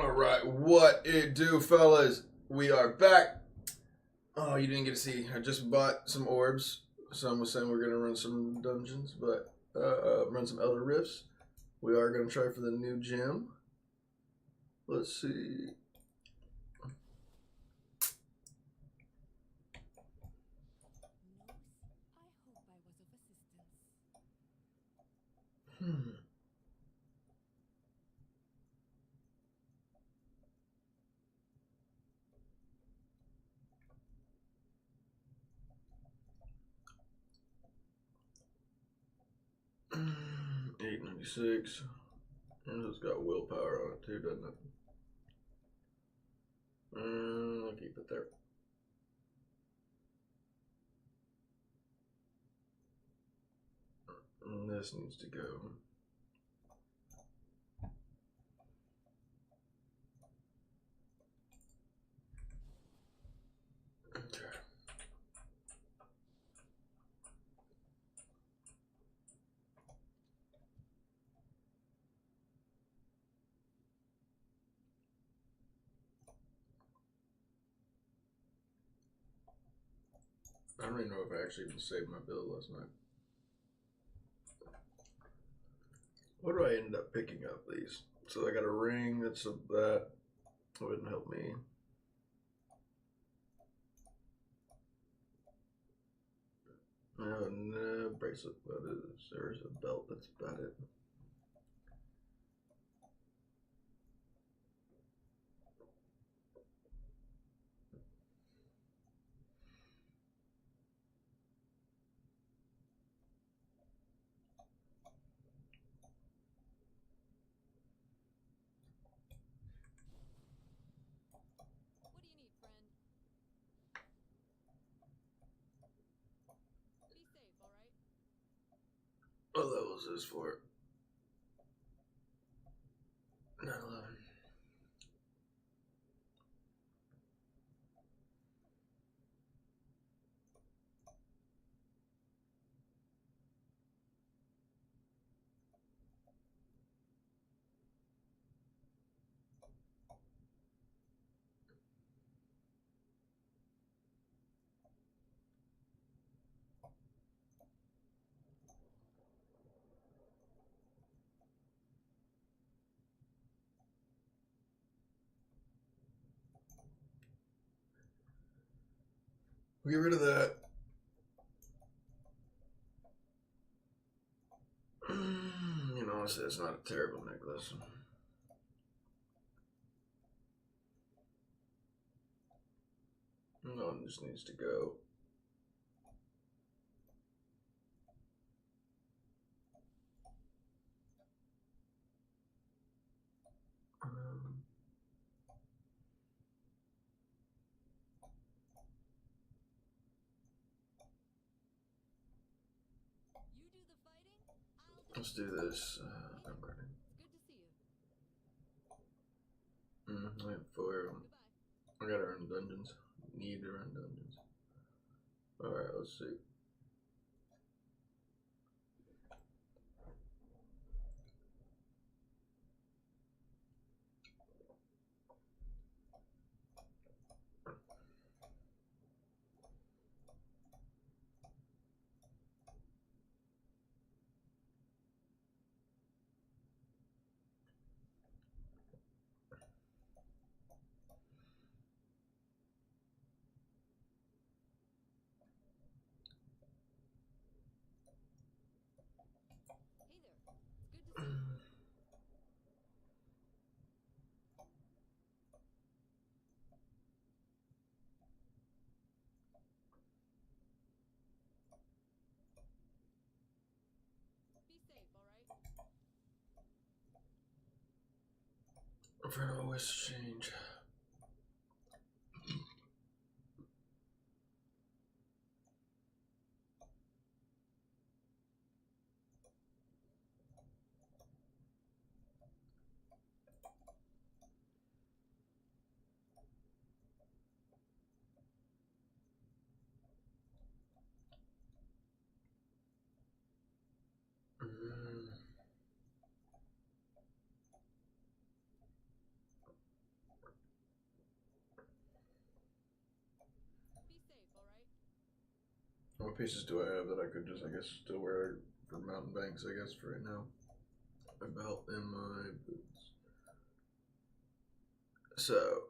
Alright, what it do, fellas? We are back. Oh, you didn't get to see. I just bought some orbs. Some was saying we're going to run some dungeons, but run some Elder Rifts. We are going to try for the new gym. Let's see. Hmm. $8.96. And it's got willpower on it too, doesn't it? I'll keep it there. And this needs to go. Okay. I don't even know if I actually even saved my build last night. What do I end up picking up these? So I got a ring that's of that. Wouldn't help me. No bracelet, but there's a belt, that's about it. What level is this for? 911. We'll get rid of that. You know, it's not a terrible necklace. No, it just needs to go. Let's do this. I'm ready. I have 4 of them. I gotta earn dungeons. Need to earn dungeons. Alright, let's see. For an OS change. What pieces do I have that I could just, I guess, still wear for mountain banks, I guess, for right now? My belt and my boots. So.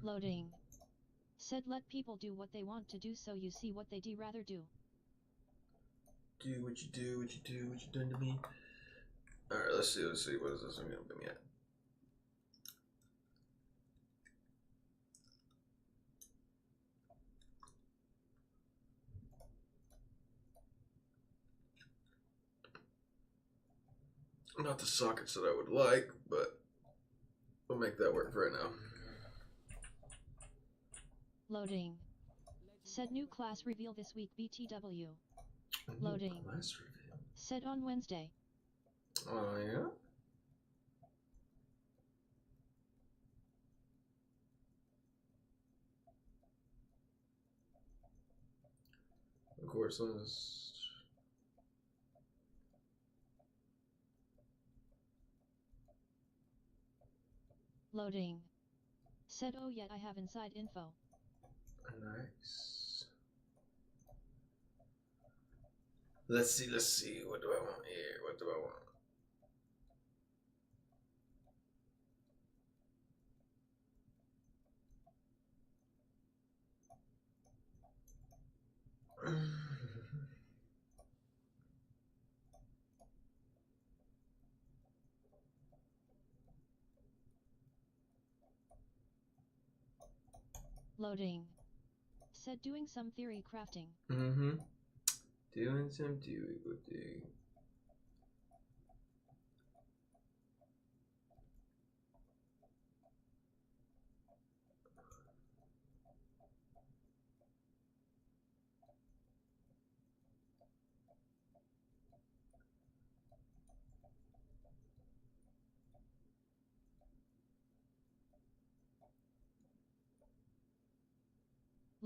Loading. Said let people do what they want to do so you see what they'd rather do. Do what you do, what you do, what you done to me. Alright, let's see, what is this one gonna bring me at? Not the sockets that I would like, but we'll make that work for right now. Loading. Said new class reveal this week BTW. Loading. Class reveal. Said on Wednesday. Oh, yeah? Of course, let's... Loading. Said oh yeah I have inside info. Nice. Let's see. What do I want here? What do I want? Loading. Said doing some theory crafting. Mm-hmm. Doing some doing.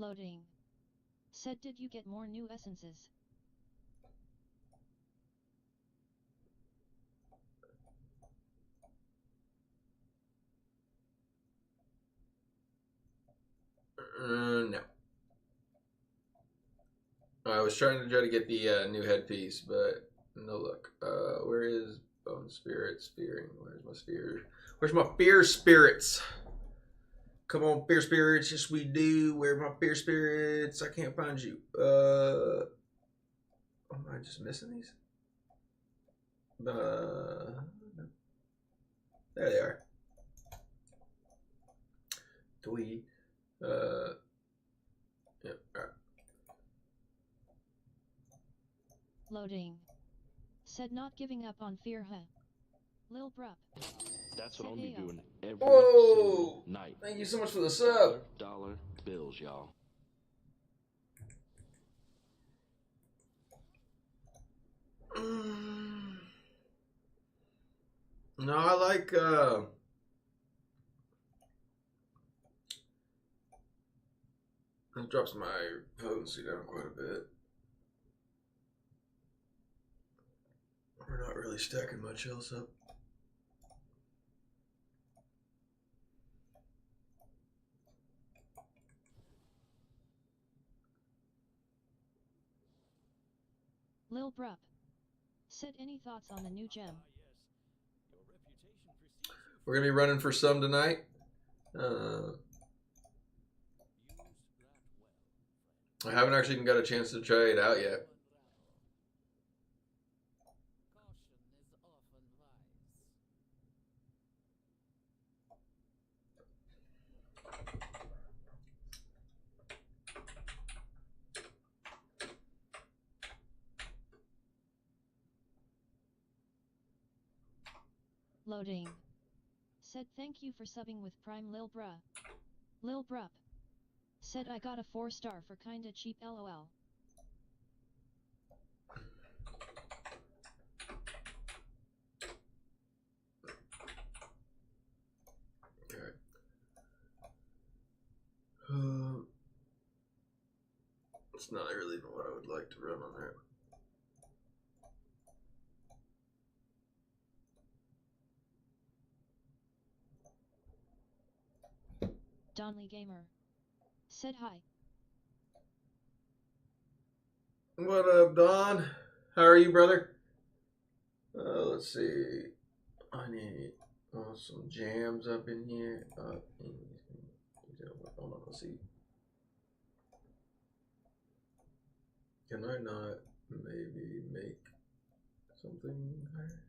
Loading. Said did you get more new essences? No. I was trying to get the new headpiece, but no luck. Where is Bone Spirit spearing? Where's my spear? Where's my fear spirits? Come on, fear spirits. Yes, we do. Where are my fear spirits? I can't find you. Am I just missing these? No. There they are. Dwee. Yeah, alright. Loading. Said not giving up on fear huh? Lil brup. That's what I'm gonna be doing every Whoa! single night. Thank you so much for the sub. Dollar bills, y'all. No, I like it drops my potency down quite a bit. We're not really stacking much else up. Lil Brup said, any thoughts on the new gem? We're gonna be running for some tonight. I haven't actually even got a chance to try it out yet. Loading. Said, thank you for subbing with Prime Lil Bruh. Lil Brup said, I got a 4-star for kinda cheap LOL. Okay. It's not really even what I would like to run on there. Donley Gamer said hi. What up, Don? How are you, brother? Let's see. I need some jams up in here. Hold on, let's see. Can I not maybe make something higher?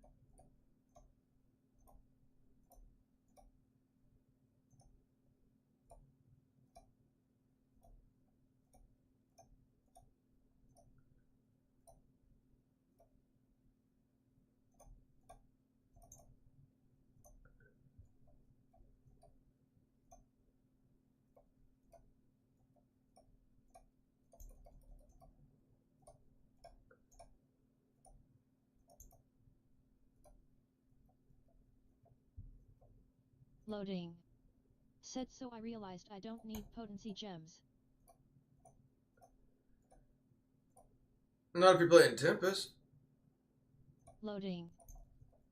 Loading. Said, so I realized I don't need potency gems. Not if you're playing Tempest. Loading.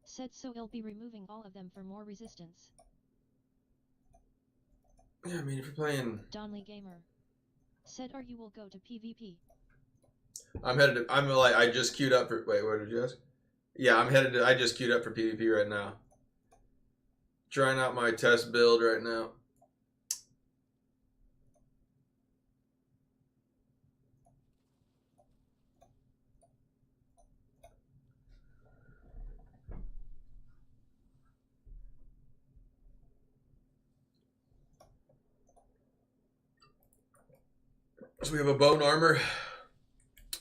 Said, so he'll be removing all of them for more resistance. Yeah, I mean, if you're playing... Donley Gamer said, or you will go to PvP. I'm headed to... I just queued up for... Wait, what did you ask? Yeah, I'm headed to... I just queued up for PvP right now. Trying out my test build right now. So we have a bone armor,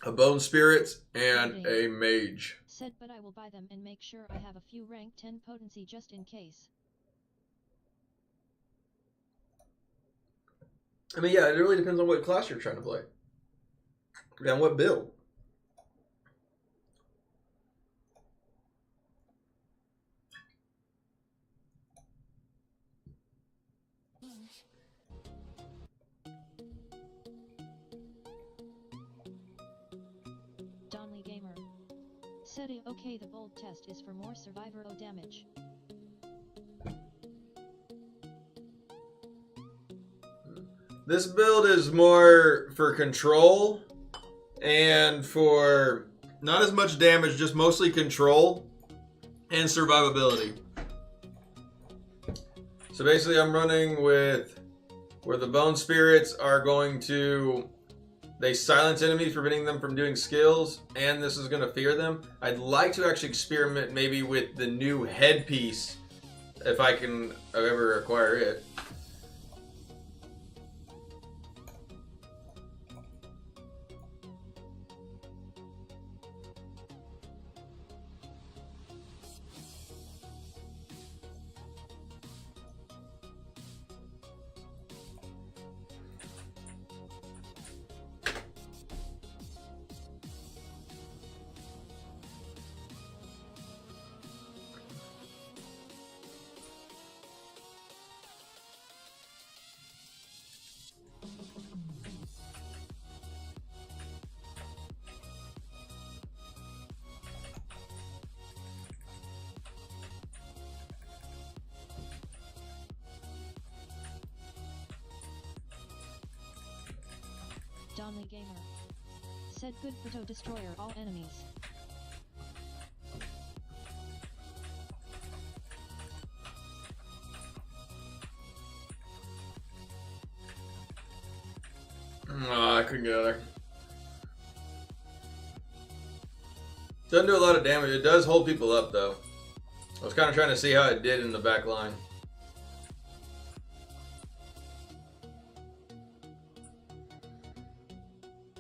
a bone spirits, and a mage. Said, but I will buy them and make sure I have a few rank 10 potency just in case. I mean, yeah, it really depends on what class you're trying to play. And what build. Donley Gamer said, okay, the bold test is for more survivor O damage. This build is more for control and for not as much damage, just mostly control and survivability. So basically I'm running with where the bone spirits are going to, they silence enemies, preventing them from doing skills, and this is going to fear them. I'd like to actually experiment maybe with the new headpiece if I can ever acquire it. Donley Gamer said, good photo destroyer all enemies. Oh, I couldn't get out there. Doesn't do a lot of damage. It does hold people up, though. I was kind of trying to see how it did in the back line.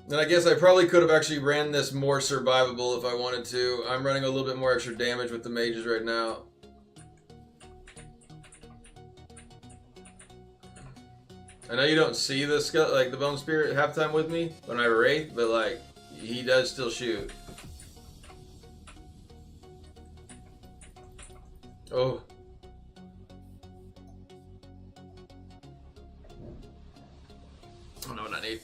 And I guess I probably could have actually ran this more survivable if I wanted to. I'm running a little bit more extra damage with the mages right now. I know you don't see the skull, like the bone spirit half the time with me when I wraith, but like he does still shoot. Oh. I don't know what I need.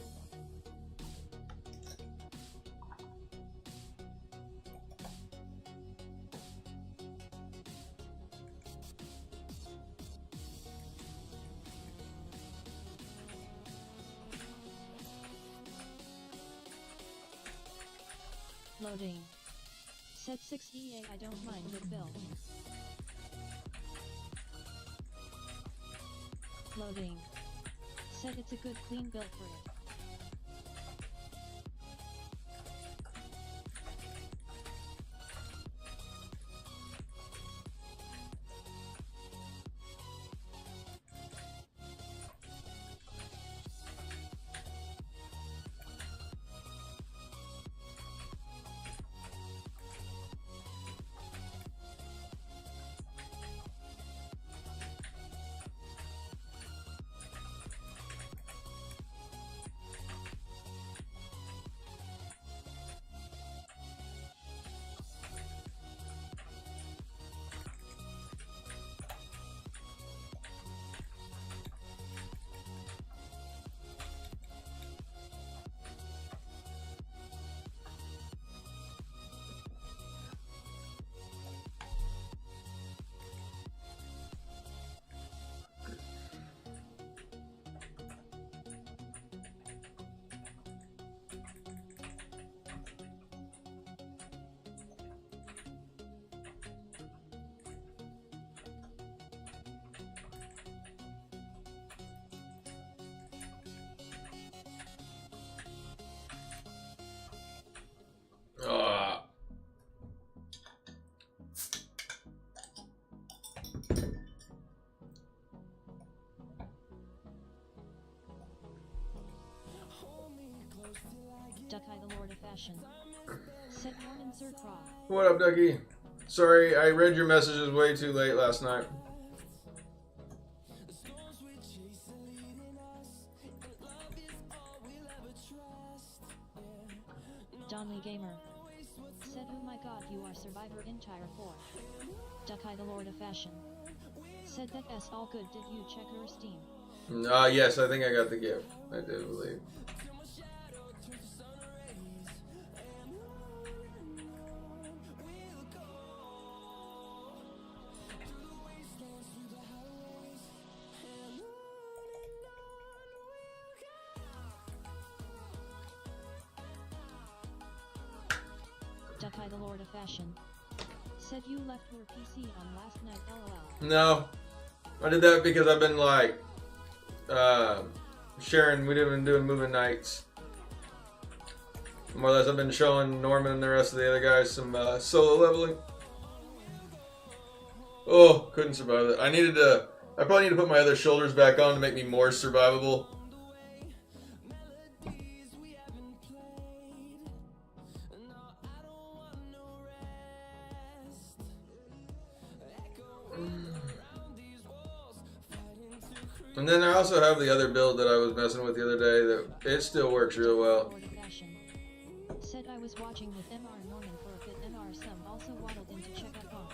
Loading. Set 6 EA. I don't mind good build. Loading. Said it's a good clean build for it. Ducky the Lord of Fashion. Said morning Sir Krog. What up, Ducky? Sorry, I read your messages way too late last night. Donley Gamer. Said oh my god you are survivor in tier 4. Ducky the Lord of Fashion. Said that s all good. Did you check your Steam? Yes, I think I got the gift. I do believe. Ducky the Lord of Fashion. Said you left your PC on last night lol. No. I did that because I've been like sharing, we've been doing moving nights. More or less I've been showing Norman and the rest of the other guys some solo leveling. Oh, couldn't survive it. I probably need to put my other shoulders back on to make me more survivable. And then I also have the other build that I was messing with the other day that it still works real well. Said I was watching with MR Norman for a bit. MR some also waddled in to check up on.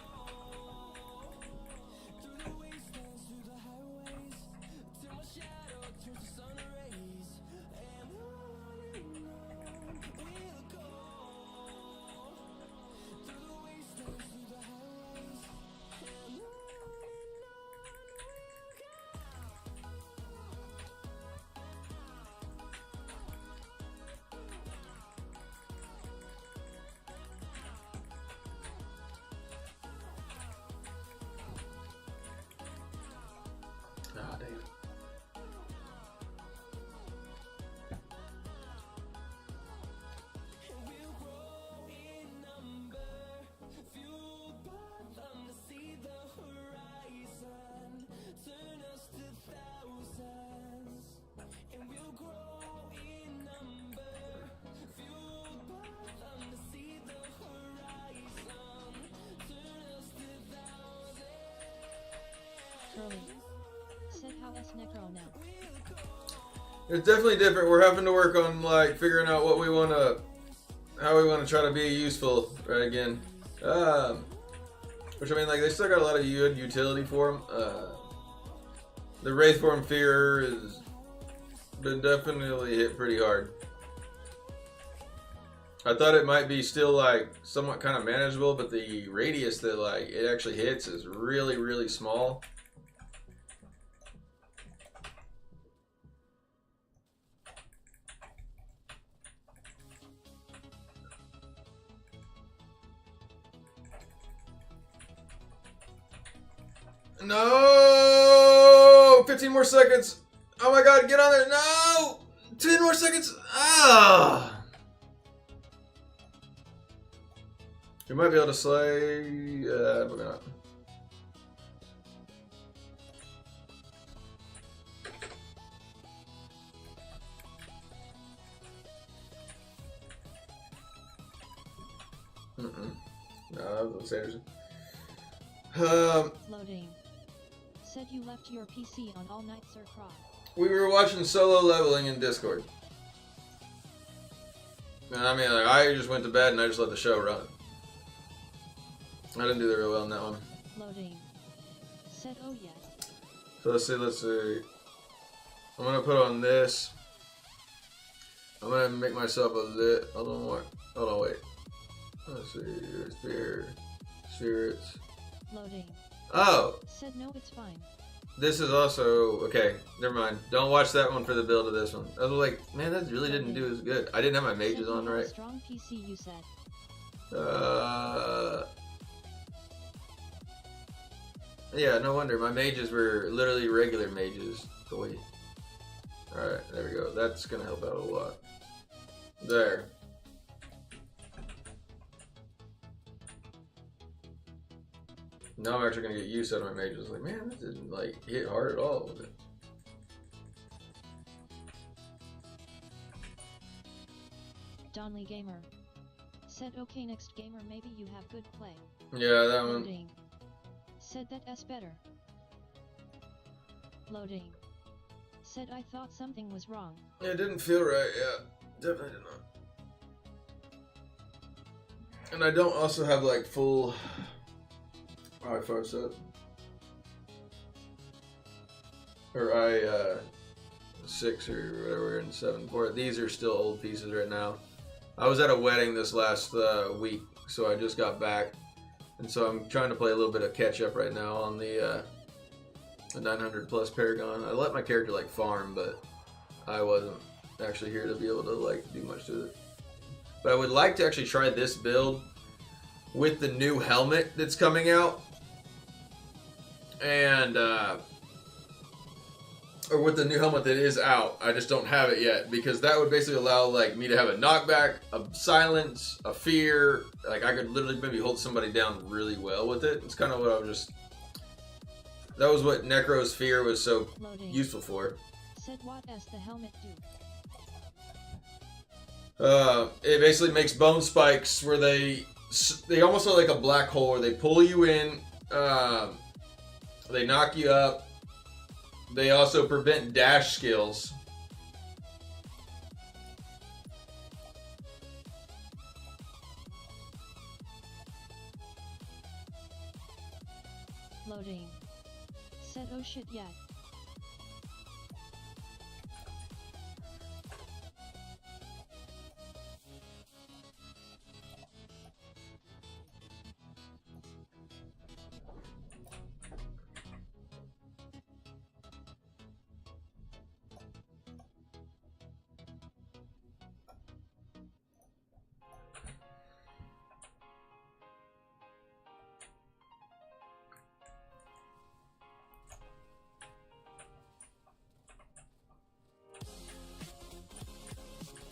Curly. Said how is Necro now? It's definitely different. We're having to work on like figuring out what we want to, how we want to try to be useful right again. Which I mean, like they still got a lot of good utility for them. The Wraith Form Fear has been definitely hit pretty hard. I thought it might be still like somewhat kind of manageable, but the radius that like it actually hits is really, really small. No! 15 more seconds. Oh my god, get on there. No! 10 more seconds. Ah! We might be able to slay. Maybe not. No, that was Sanderson. Loading. Said you left your PC on all night, Sir Krog. We were watching solo leveling in Discord. And I mean, like, I just went to bed and I just let the show run. I didn't do that real well in that one. Loading. Said oh yeah. So let's see. I'm gonna put on this. I'm gonna make myself a lit. Hold on, wait. Let's see. Spirits. Loading. Oh! Said no, it's fine. This is also okay. Never mind. Don't watch that one for the build of this one. I was like, man, that really didn't do as good. I didn't have my mages said on right. Strong PC, you said. Yeah, no wonder. My mages were literally regular mages. Boy. Alright, there we go. That's gonna help out a lot. There. Now I'm actually gonna get used out of my mages. Like, man, this didn't like hit hard at all with it. Donley Gamer. Said okay, next gamer, maybe you have good play. Yeah, that one. Loading. Said that's better. Loading. Said I thought something was wrong. Yeah, it didn't feel right, yeah. Definitely did not. And I don't also have like full I5 set. Or I6 or whatever and 7.4. These are still old pieces right now. I was at a wedding this last week, so I just got back. And so I'm trying to play a little bit of catch up right now on the 900 plus Paragon. I let my character like farm, but I wasn't actually here to be able to like do much to it. But I would like to actually try this build with the new helmet that's coming out. And or with the new helmet that is out. I just don't have it yet because that would basically allow like me to have a knockback, a silence, a fear. Like I could literally maybe hold somebody down really well with it. It's kind of what I was just. That was what Necro's fear was so useful for. Said what does the helmet do? It basically makes bone spikes where they almost are like a black hole where they pull you in. They knock you up. They also prevent dash skills. Loading. Said oh shit yeah.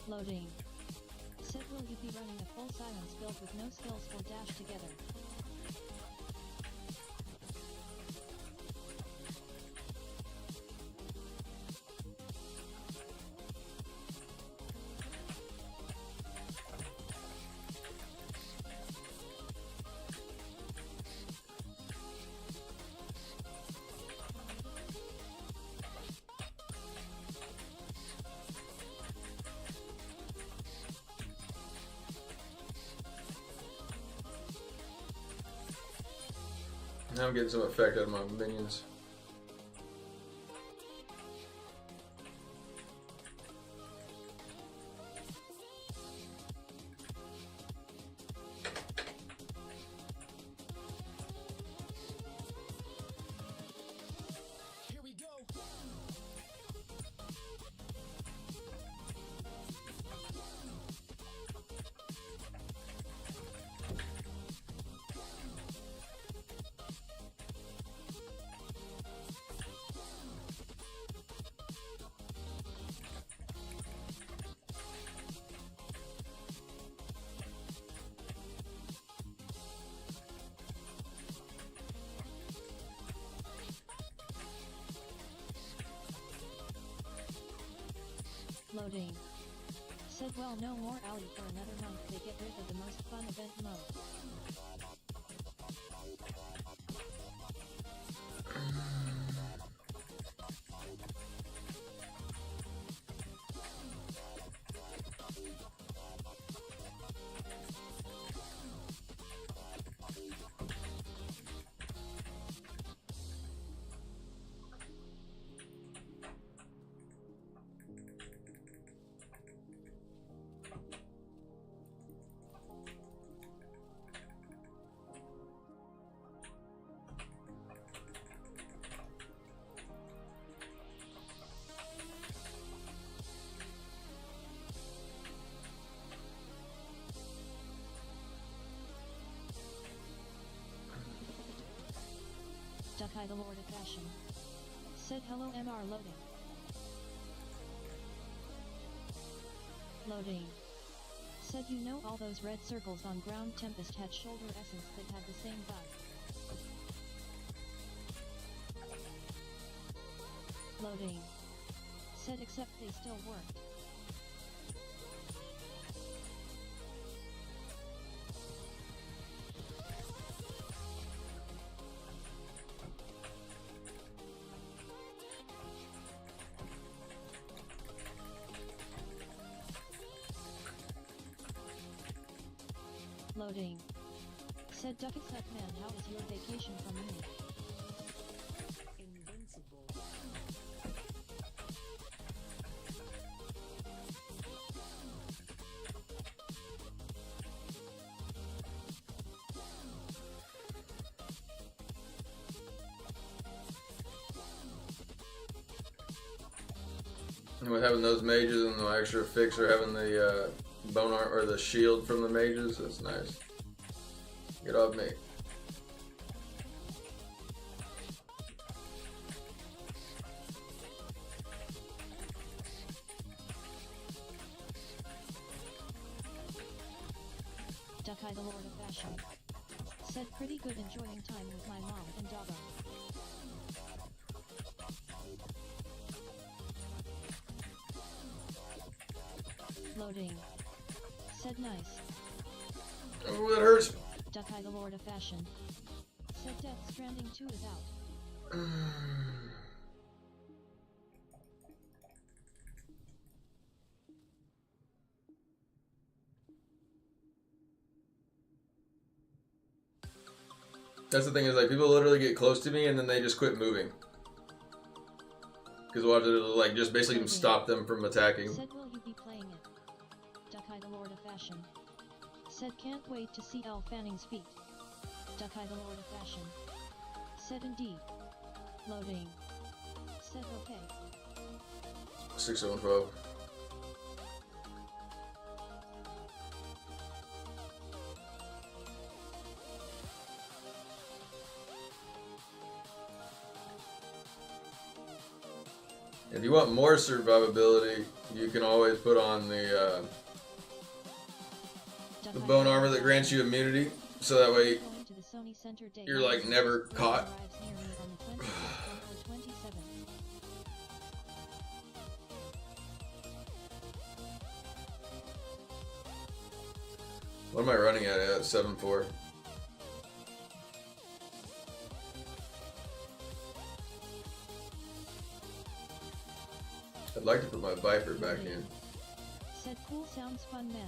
Loading. Said will you be running a full silence build with no skills or dash together? Now I'm getting some effect out of my minions. Loading. Said well no more alley for another month, they get rid of the most fun event mode. Duckeye the Lord of Fashion. Said hello MR loading. Loading. Said you know all those red circles on ground Tempest had shoulder essence that had the same vibe. Loading. Said except they still worked. Loading. Said Duck except man, how is your vacation from uni? Invincible. And with having those mages and the extra fix or having the bone arm or the shield from the mages, that's nice. Get off me. Duckeye the Lord of Fashion. Said pretty good, enjoying time with my mom and doggo. Loading. Said nice. Oh, that hurts. Duckeye the Lord of Fashion. Said Death Stranding 2 is out. That's the thing, is like people literally get close to me and then they just quit moving. Because watch it, it'll like just basically stop them from attacking. Said will you be playing it? Duckeye the Lord of Fashion. Said can't wait to see Elle Fanning's feet. Duckeye the Lord of Fashion. Said indeed. Loading. Said okay. 612. If you want more survivability, you can always put on the bone armor that grants you immunity, so that way you're like never caught. What am I running at? 7.4. I'd like to put my Viper back in. Said cool sounds fun, man.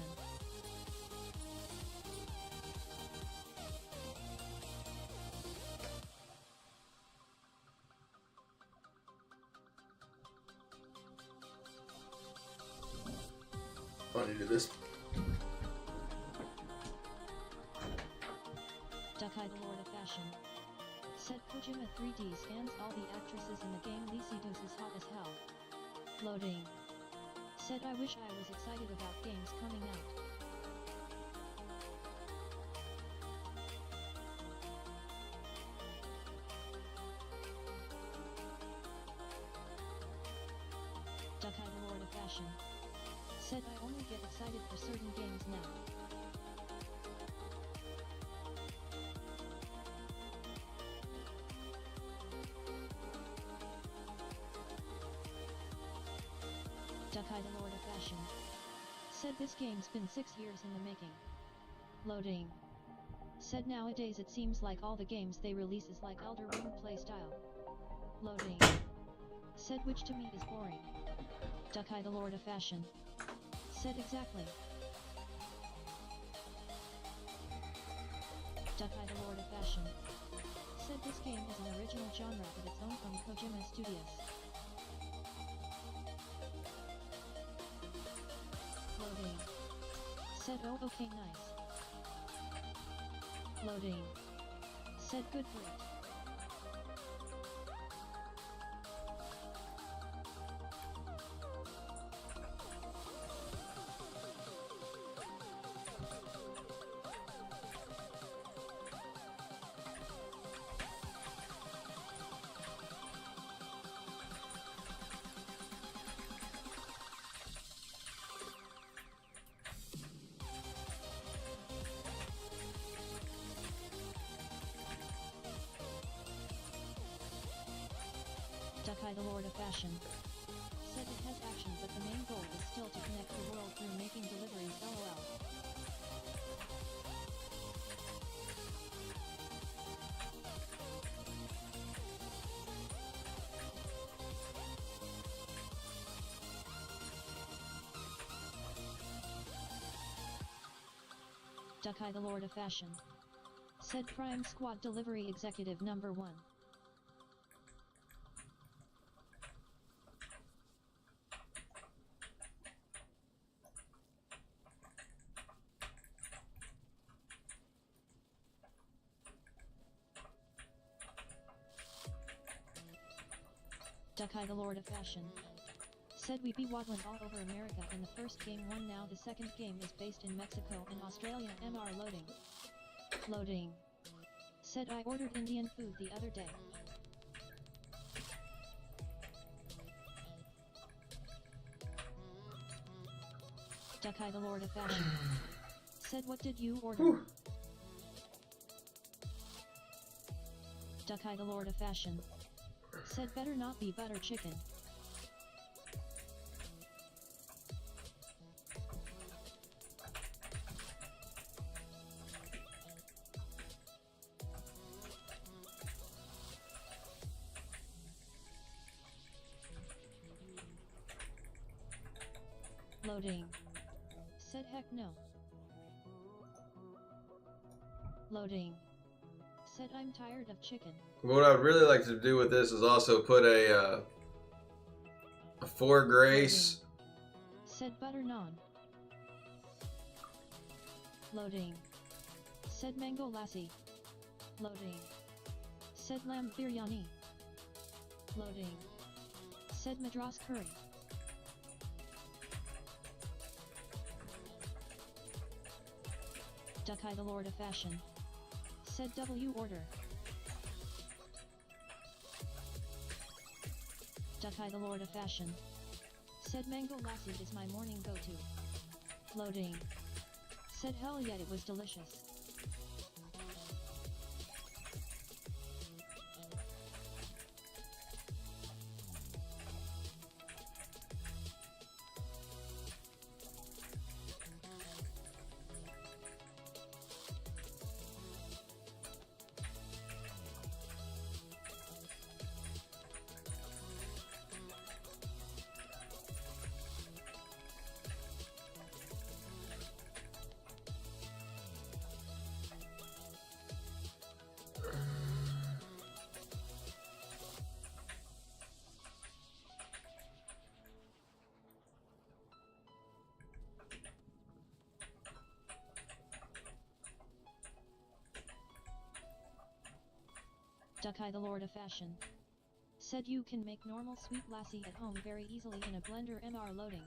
want to do this. Dukai the Lord of Fashion. Said Kojima 3D scans all the actresses in the game. Lisidos is hot as hell. Loading. Said I wish I was excited about games coming out. Dukai the Lord of Fashion. Said I only get excited for certain games now. Dukai the Lord of Fashion. Said this game's been 6 years in the making. Loading. Said nowadays it seems like all the games they release is like Elder Ring playstyle. Loading. Said which to me is boring. Dukai the Lord of Fashion. Said exactly. Dukai the Lord of Fashion. Said this game is an original genre of its own from Kojima Studios. Loading. Said oh okay nice. Loading. Said good for it. Dukai the Lord of Fashion. Said it has action but the main goal is still to connect the world through making deliveries lol. Dukai the Lord of Fashion. Said Crime Squad Delivery Executive number 1. Dukai the Lord of Fashion. Said we be waddling all over America and the first game won now the second game is based in Mexico and Australia MR loading. Loading. Said I ordered Indian food the other day. Dukai the Lord of Fashion. Said what did you order? Whew. Dukai the Lord of Fashion. Said better not be butter chicken. Loading. Said heck no. Loading. Said I'm tired of chicken. What I'd really like to do with this is also put a 4 grace. Said butter naan. Loading. Said mango lassi. Loading. Said lamb biryani. Loading. Said madras curry. Dukai the Lord of Fashion. Said W order. Dukai the Lord of Fashion. Said mango lassi is my morning go-to. Loading. Said hell yeah it was delicious. Ducky the Lord of Fashion. Said you can make normal sweet lassie at home very easily in a blender. MR loading.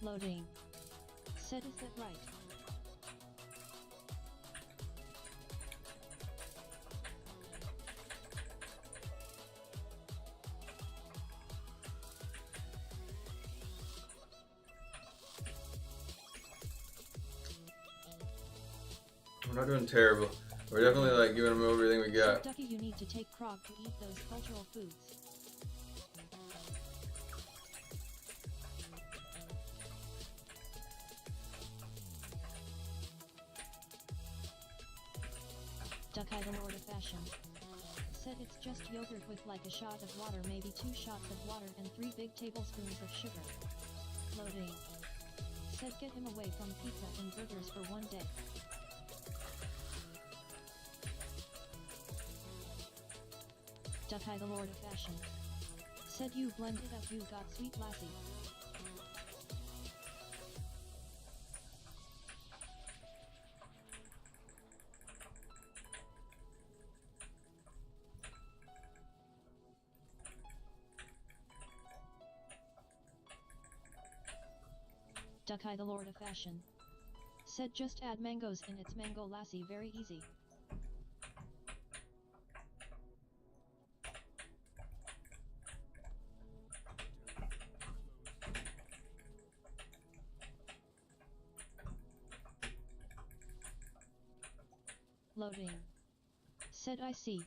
Loading. Said is that right? We're not doing terrible. We're definitely like giving them everything we got. Ducky, you need to take Krog to eat those cultural foods. Ducky the Lord of Fashion. Said it's just yogurt with like a shot of water, maybe 2 shots of water and 3 big tablespoons of sugar. Loading. Said get him away from pizza and burgers for 1 day. Ducky the Lord of Fashion. Said you blended up, you got sweet lassie. Ducky the Lord of Fashion. Said just add mangoes in its mango lassie, very easy. Loading. Said I see.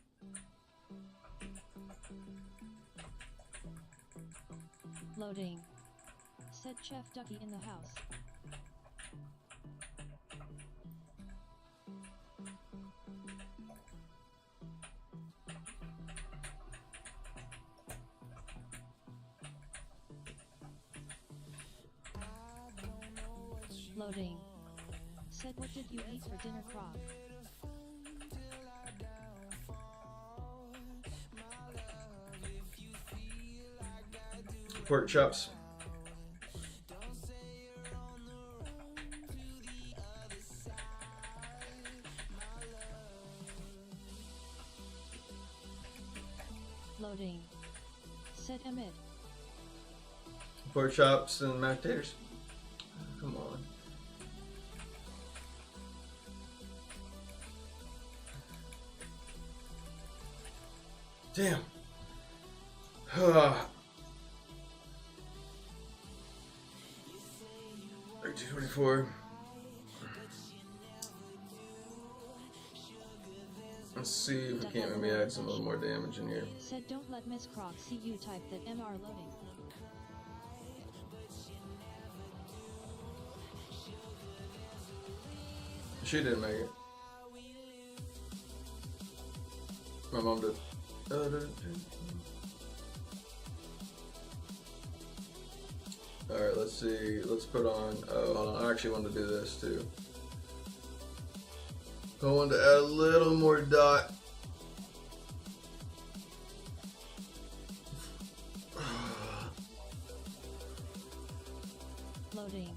Loading. Said Chef Ducky in the house. Loading. Said what did you eat for dinner, Krog? Pork chops. Loading. Said Emmett. Pork chops and mashed taters. Come on. Damn. 224. Let's see if we can't maybe add some little more damage in here. Said don't let Miss Krog see you type that. MR loading. She didn't make it. My mom did. Alright, let's see. Let's put on. Oh, hold on. I actually wanted to do this too. I wanted to add a little more dot. Loading.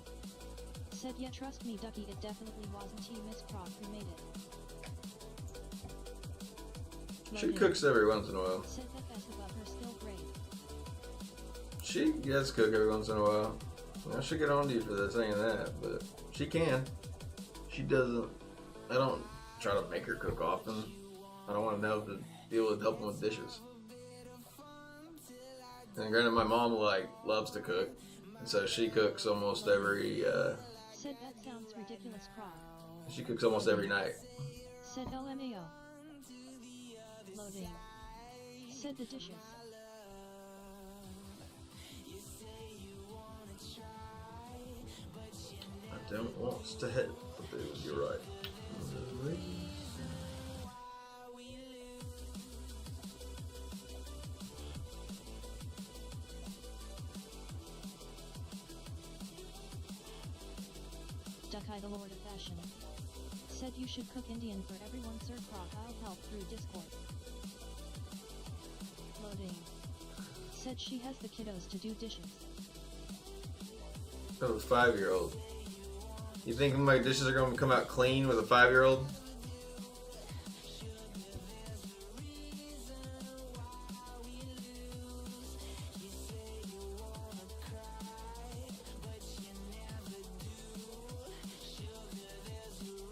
Said yeah, trust me Ducky, it definitely wasn't he, Miss Krog, who made it. She Loading. cooks every once in a while. Said that that's above her skill grade. She gets cook every once in a while. I should get on to you for that saying that, but she can. She doesn't. I don't try to make her cook often. I don't want to know to deal with helping with dishes. And granted, my mom loves to cook, and so she cooks almost every. Said that sounds ridiculous, Krog. She cooks almost every night. Said LMAO. Loading. Said the dishes. I don't want to hit the food. You're right. Dakai the Lord of Fashion. Said you should cook Indian for everyone. Sir Krog, I'll help through Discord. Loading. Said she has the kiddos to do dishes. That was 5-year-old. You think my dishes are going to come out clean with a 5-year-old?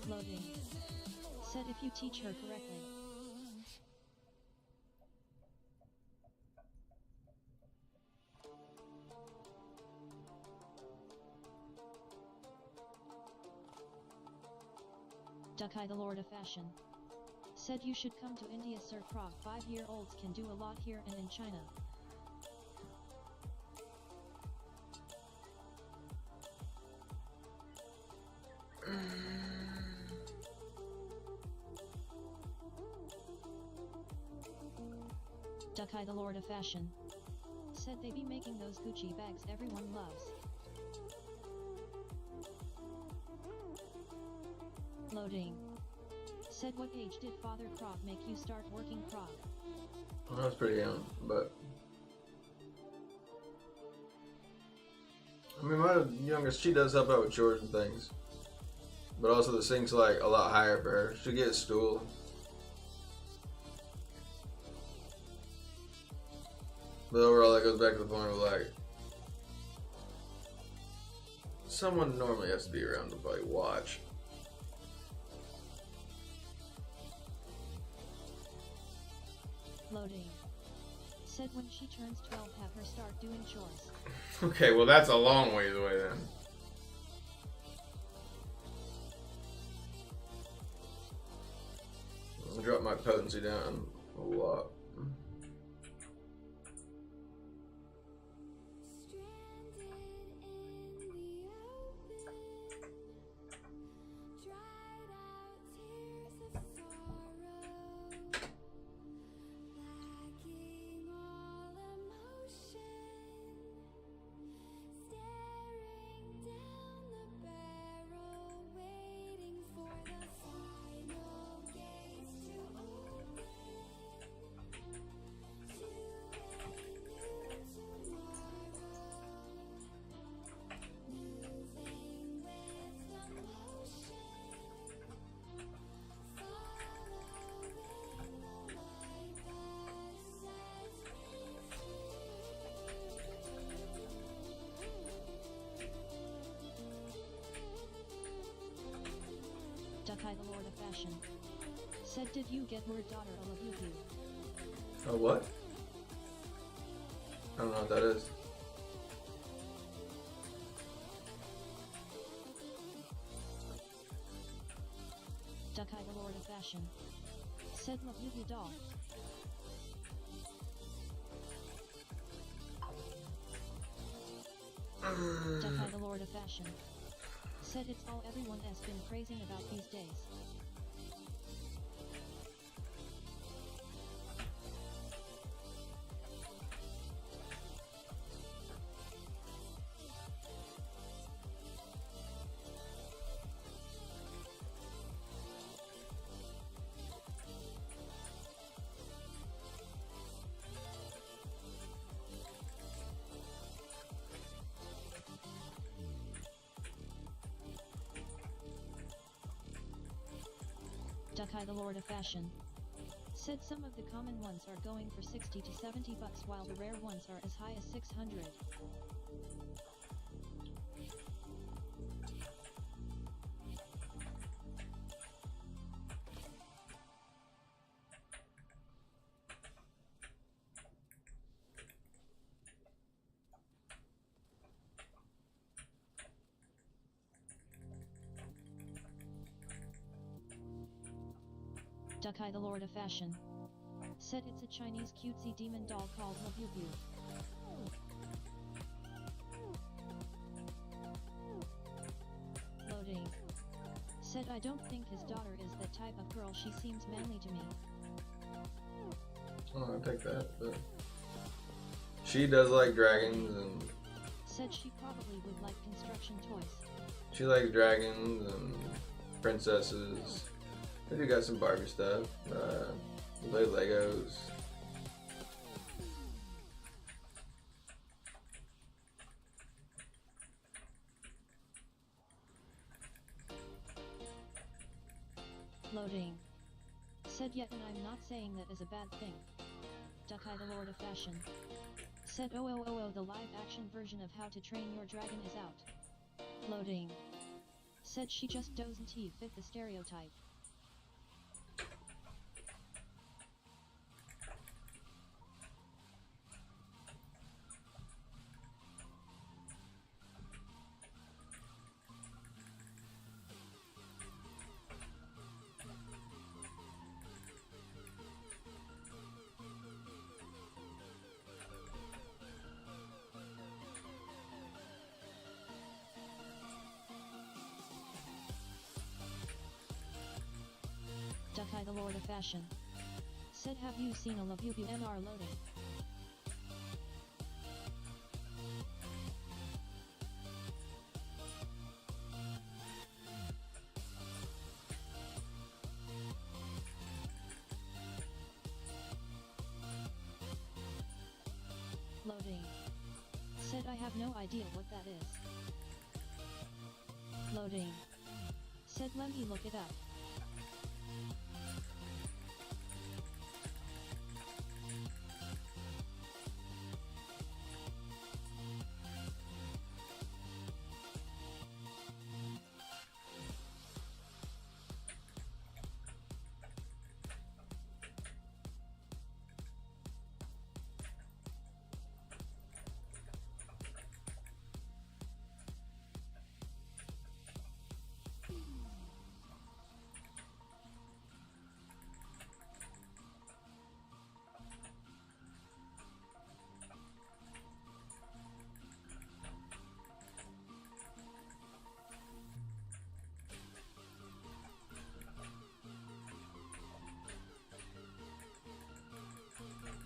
Loading. Said if you teach her correctly. Dakai the Lord of Fashion. Said you should come to India. Sir Krog, 5-year-olds can do a lot here and in China. Dakai the Lord of Fashion. Said they be making those Gucci bags everyone loves. Loading. Said what age did Father Krog make you start working Krog? Well, I was pretty young, but I mean, my youngest, she does help out with chores and things, but also the sink's like a lot higher for her. She'll get a stool. But overall, that goes back to the point of like, someone normally has to be around to probably watch. Loading. Said when she turns 12 have her start doing chores. Okay, well that's a long ways away then. I'll drop my potency down a lot. Dakai the Lord of Fashion. Said did you get word daughter I love you? Oh, what? I don't know what that is. Dakai the Lord of Fashion. Said love you doll. Dakai the Lord of Fashion. Said it's all everyone has been praising about these days. Dakai the Lord of Fashion. Said some of the common ones are going for 60 to 70 bucks while the rare ones are as high as 600. Dakai the Lord of Fashion. Said it's a Chinese cutesy demon doll called Labubu. Loading. Said I don't think his daughter is that type of girl, she seems manly to me. Oh, I take that, but she does like dragons and Said she probably would like construction toys. She likes dragons and princesses. I do got some Barbie stuff. Play Legos. Loading. Said yet, and I'm not saying that is a bad thing. Dukai the Lord of Fashion. Said oh, the live action version of How to Train Your Dragon is out. Loading. Said she just doesn't fit the stereotype. Dukai the Lord of Fashion. Said have you seen a Labubu NR loading? Loading. Said I have no idea what that is. Loading. Said let me look it up.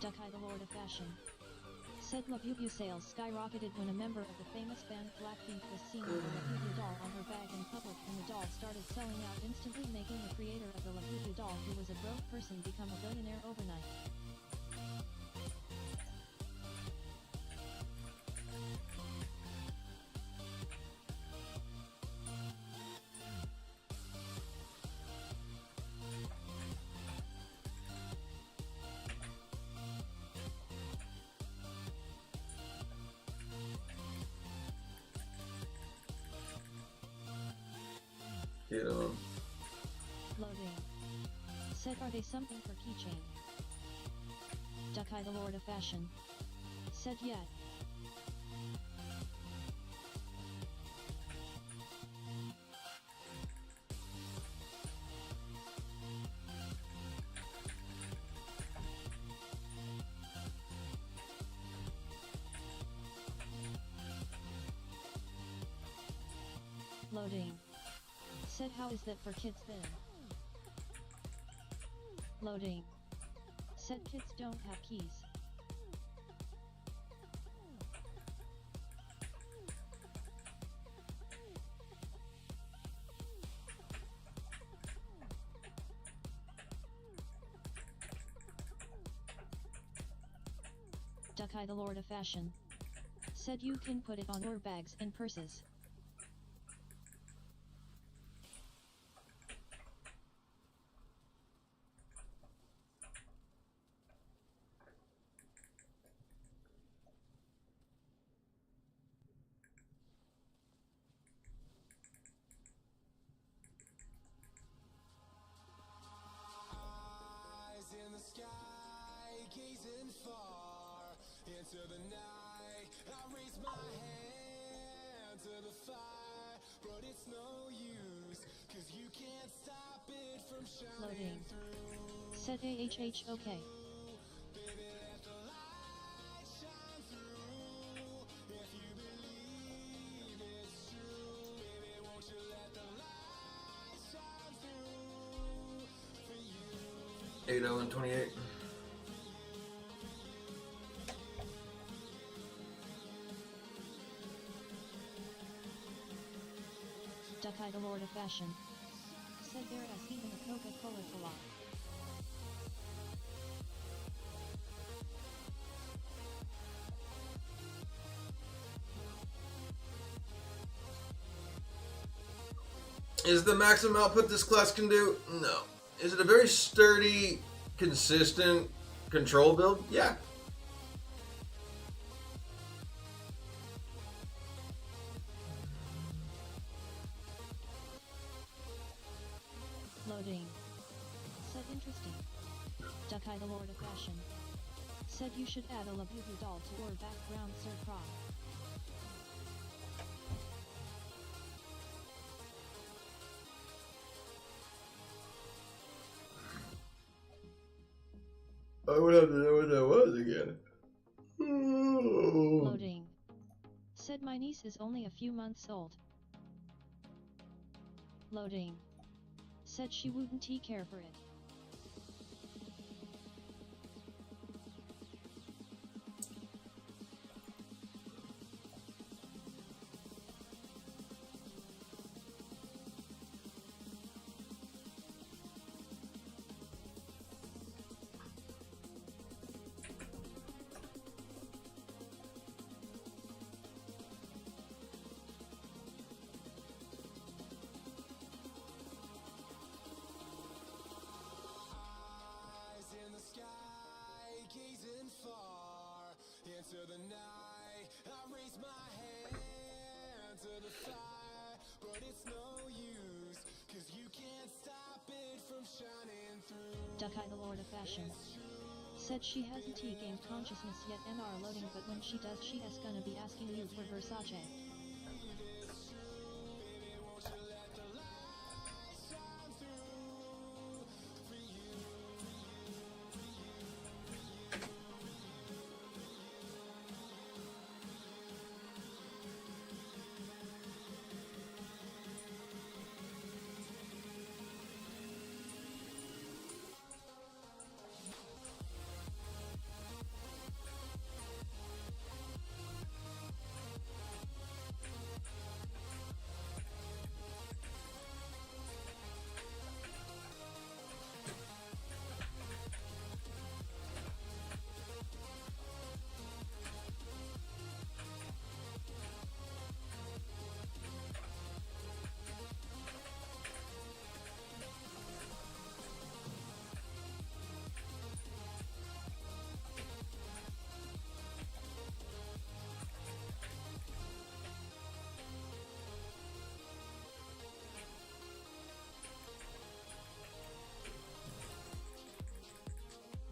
Dukai the Lord of Fashion. Said Labubu sales skyrocketed when a member of the famous band Blackpink was seen with a Labubu doll on her bag in public, and the doll started selling out instantly, making the creator of the Labubu doll, who was a broke person, become a billionaire overnight. Get on. Loading. Said are they something for keychain? Dukai the Lord of Fashion. Said yet. Loading. Said how is that for kids then? Loading. Said kids don't have keys. Dukai the Lord of Fashion. Said you can put it on your bags and purses. Gazing far into the night, I raise my hand to the fire, but it's no use, 'cause you can't stop it from shining Loading. through. Said AHH okay. Baby, let the light shine through. If you believe it's true, baby, won't you let the light shine through for you. 80 and 28. Dukai the Lord of Fashion. Said there is even a Coca-Cola collab. Is the maximum output this class can do? No. Is it a very sturdy, consistent control build? Yeah. Loading. Said interesting. Dukai the Lord of Fashion. Said you should add a Labubu doll to your background, Sir Krog. I would have to know what that was again. Loading. Said my niece is only a few months old. Loading. Said she wouldn't care for it. Eyes in the sky, gazing far into the night. I raise my hand to the fire, but it's no use, 'cause you can't stop it from shining through. Dukai the Lord of Fashion. Said she hasn't gained consciousness yet and are loading, but when she does she is gonna be asking you for Versace.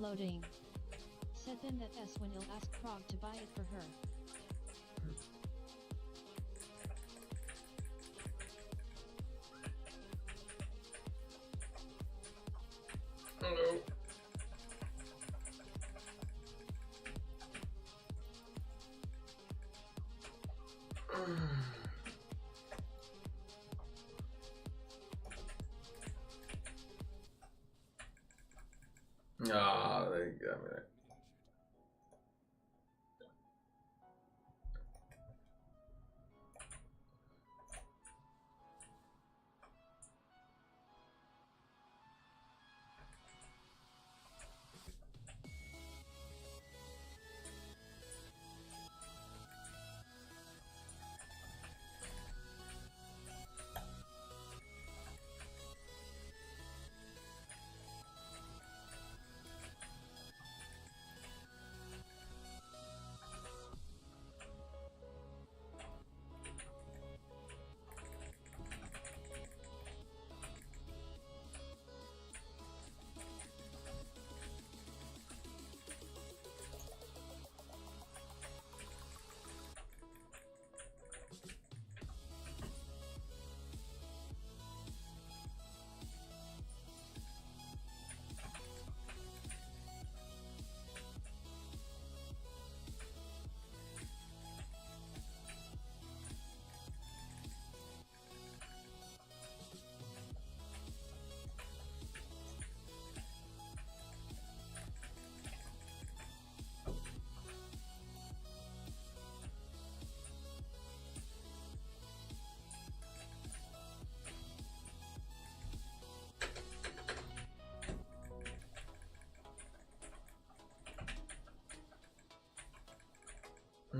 Loading. Said then that S when he'll ask Krog to buy it for her. Hello. Ah, there you go.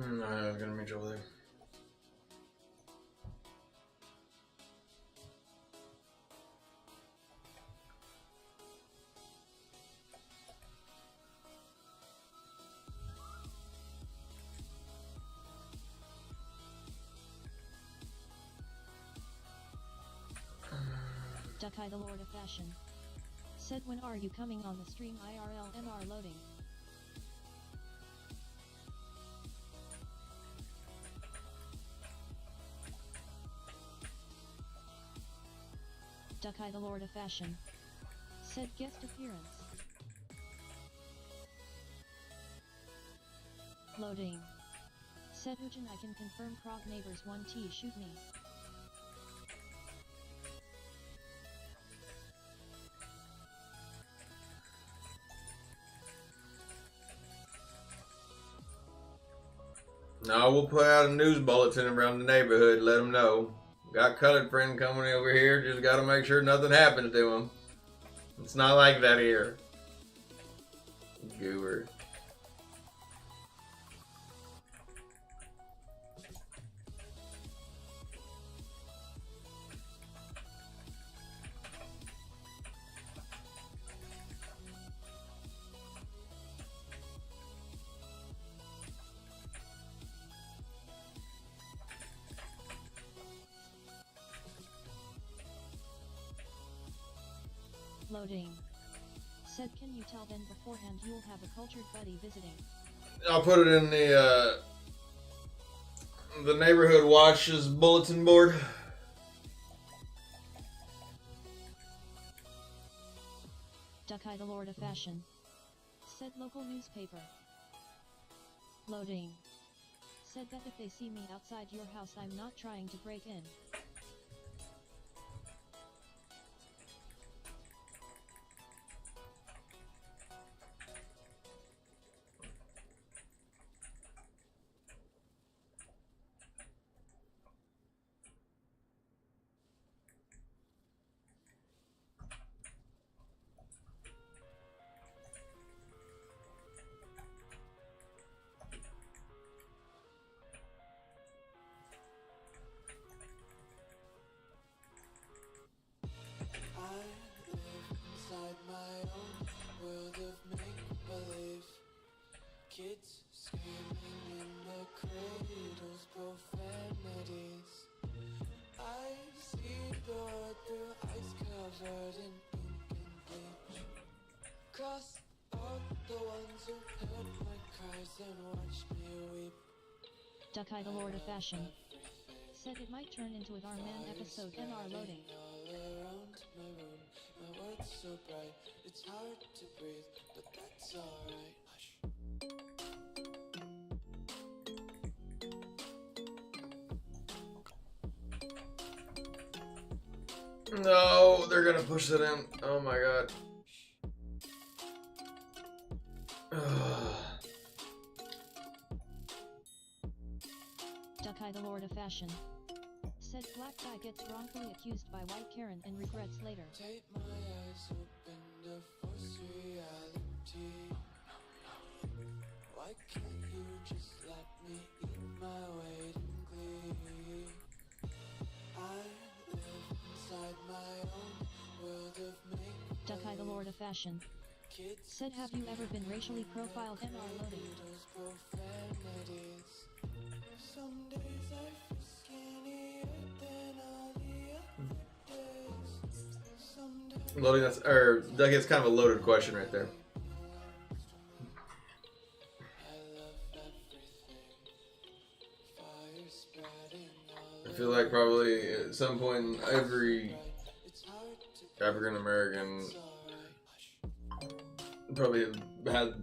I was gonna meet you over there. Duckeye the Lord of Fashion said, when are you coming on the stream? IRL MR loading. Duckeye the Lord of Fashion said, guest appearance. Loading. Said Ujin, I can confirm Krog neighbors 1T shoot me. No, we'll put out a news bulletin around the neighborhood, let them know. Got colored friend coming over here, just gotta make sure nothing happens to him. It's not like that here. Goober. Loading. Said, can you tell Ben beforehand you'll have a cultured buddy visiting? I'll put it in the neighborhood watch's bulletin board. Duckeye the Lord of Fashion said, local newspaper. Loading. Said that if they see me outside your house, I'm not trying to break in. Inside my own world of make-believe, kids screaming in their cradles, profanities. I see the world through ice covered in ink and bleach. Cross out the ones who heard my cries and watched me weep. Duckeye the Lord of Fashion said it might turn into a Darman episode. MR loading. All around my room, my world's so bright, it's hard to breathe, but that's alright. Hush. No, they're gonna push it in. Oh my god. Duckeye the Lord of Fashion said, black guy gets wrongfully accused by white Karen and regrets later. Take my eyes open to force reality. Why can't you just let me eat my weight in glee? I live inside my own world of make. Duckeye the Lord of Fashion Kids said, have you ever been racially profiled? MR loading. those profanities. Some days I feel skinnier than all the other days. Some days Loading, that's, or Doug, it's kind of a loaded question right there. I love everything. Fire spreading all I feel like probably at some point in every it's hard to African American alright. probably had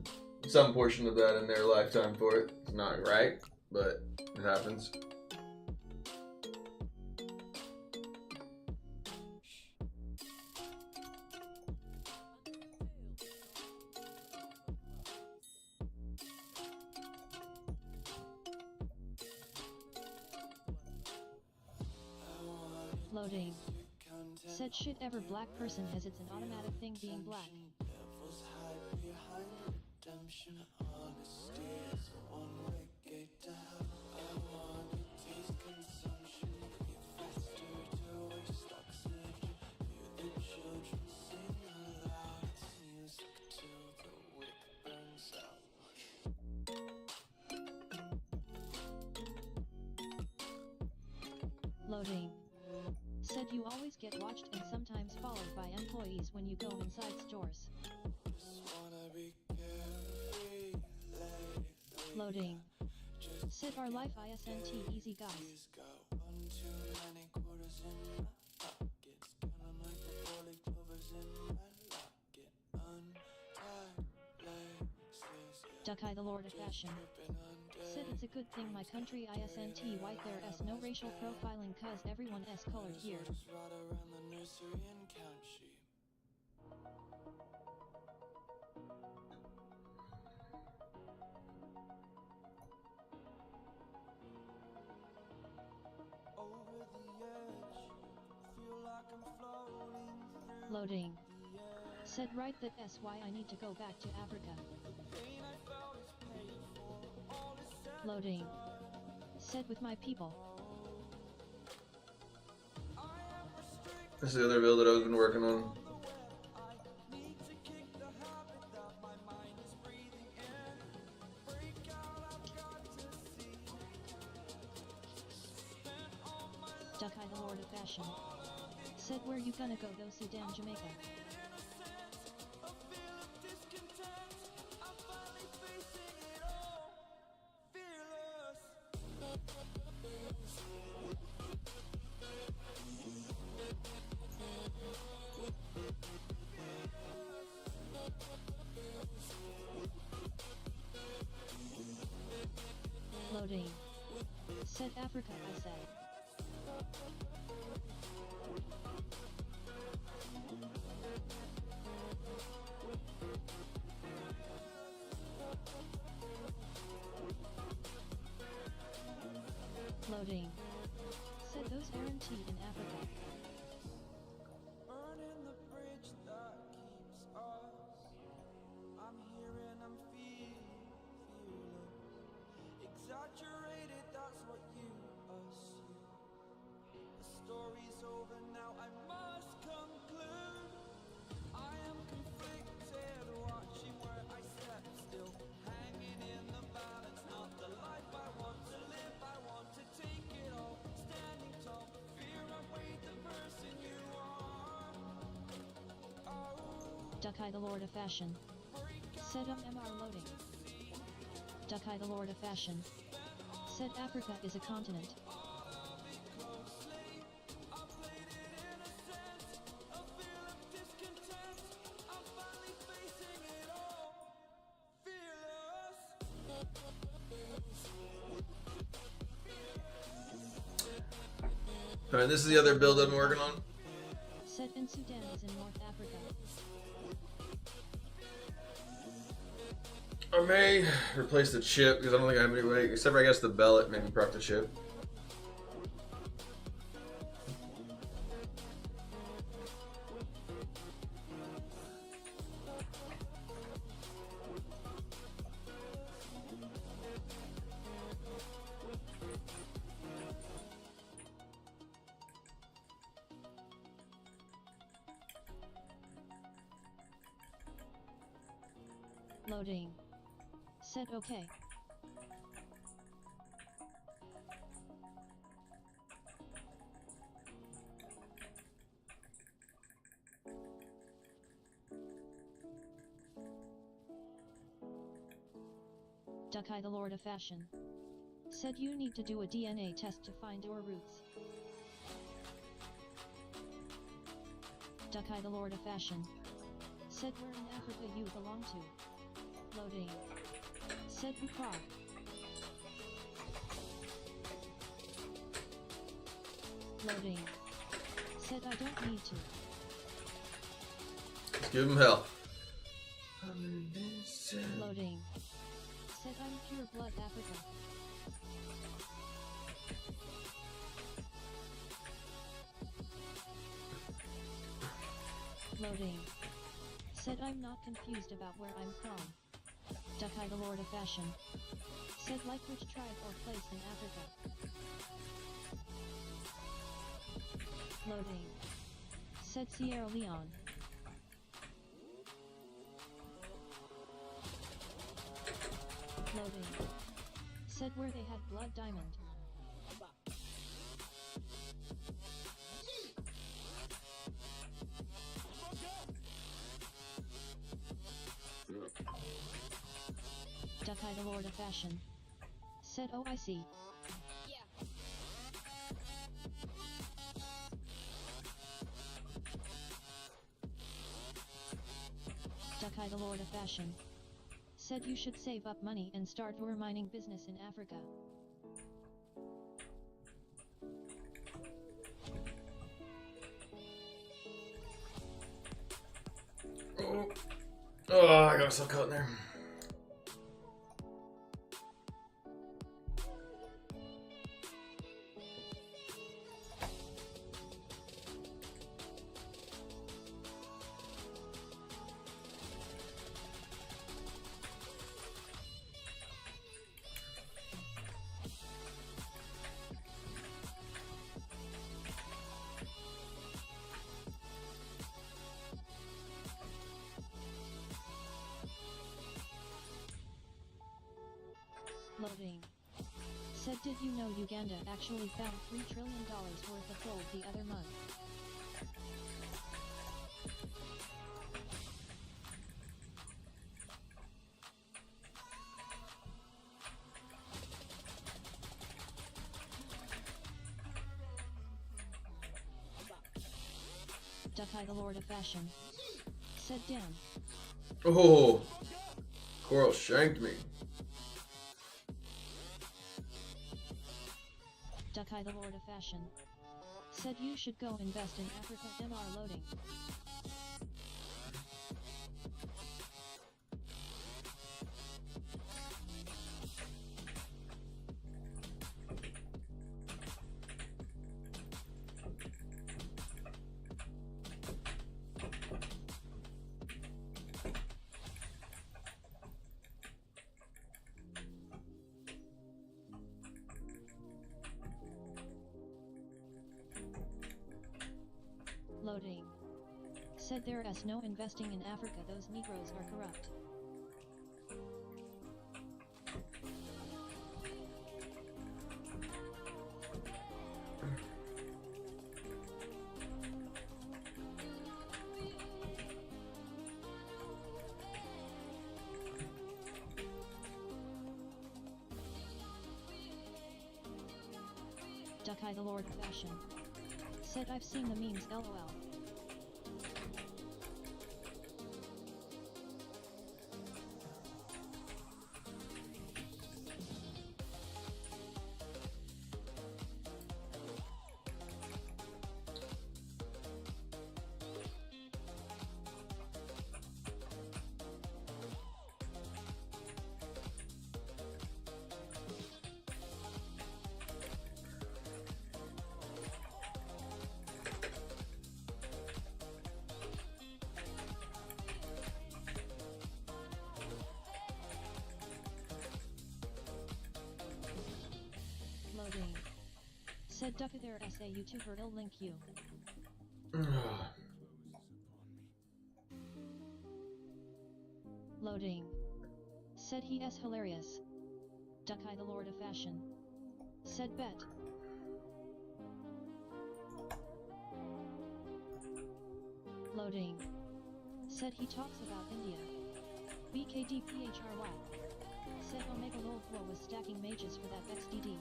some portion of that in their lifetime for it. It's not right, but it happens. Loading. Said, shit, ever black person has it's an automatic thing being black. Devils hide behind redemption. Honesty is a one-way gate to hell. Said you always get watched and sometimes followed by employees when you go inside stores. Loading. Said our life isn't easy guys. Duck-Eye the Lord of Fashion. Said it's a good thing my country isn't white, there's no racial profiling cause everyone is colored here. Loading. Said right, that's why I need to go back to Africa. Loading. Said with my people. This is the other build that I've been working on. Duck-Eye the Lord of Fashion. Said where you gonna go though, Sudan, Jamaica? Loading. Said Africa, I said. Loading. Said those aren't in Africa. Burning the bridge that keeps us. I'm here and I'm fearless. Exaggerated, that's what you assume. The story's over now, I must conclude. I am conflicted, watching where I step still. Hanging in the balance, not the life I want to live. I want to take it all, standing tall. Fear I weighed the person you are. Duck-Eye the Lord of Fashion. Said MR loading. Duck-Eye the Lord of Fashion. Said Africa is a continent. Alright, this is the other build I've been working on. Said in Sudan is in North Africa. I may replace the chip because I don't think I have any way, except for I guess the bellet, maybe proc the chip. Loading. Said okay. Duck-Eye the Lord of Fashion. Said you need to do a DNA test to find your roots. Duck-Eye the Lord of Fashion. Said where in Africa you belong to. Loading. Said Krog. Loading. Said I don't need to. Let's give him hell. Loading. Said I'm pure blood Africa. Loading. Said I'm not confused about where I'm from. Duck-Eye the Lord of Fashion. Said like which tribe or place in Africa. Loading. Said Sierra Leone. Loading. Said where they had blood diamond. Duck-Eye the Lord of Fashion. Said, oh I see. Duck-Eye the Lord of Fashion. Said you should save up money and start your mining business in Africa. Oh, I got myself caught in there. Loading. Said, did you know Uganda actually found $3 trillion worth of gold the other month? Duck-Eye the Lord of Fashion. Said, damn. Oh, Coral shanked me. Duck-Eye the Lord of Fashion. Said you should go invest in Africa MR loading. Loading. Said there is no investing in Africa, those Negroes are corrupt. Duck-Eye the Lord of Fashion. Said I've seen the memes, lol. Loading. Said Duck there as a YouTuber, I'll link you. Loading. Said he is hilarious. Duck-Eye the Lord of Fashion. Said bet. Loading. Said he talks about India. BKDPHRY. Said Omega Lol was stacking mages for that XDD.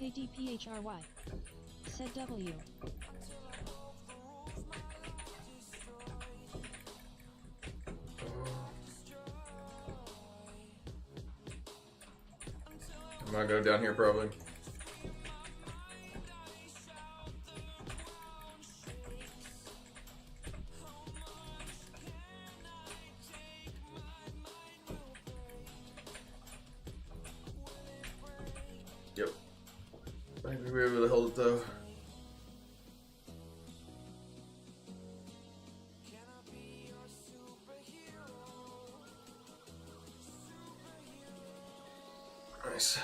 BKDPHRY. Said W. I'm gonna go down here probably. Yep. I think we were able to hold it though. Nice.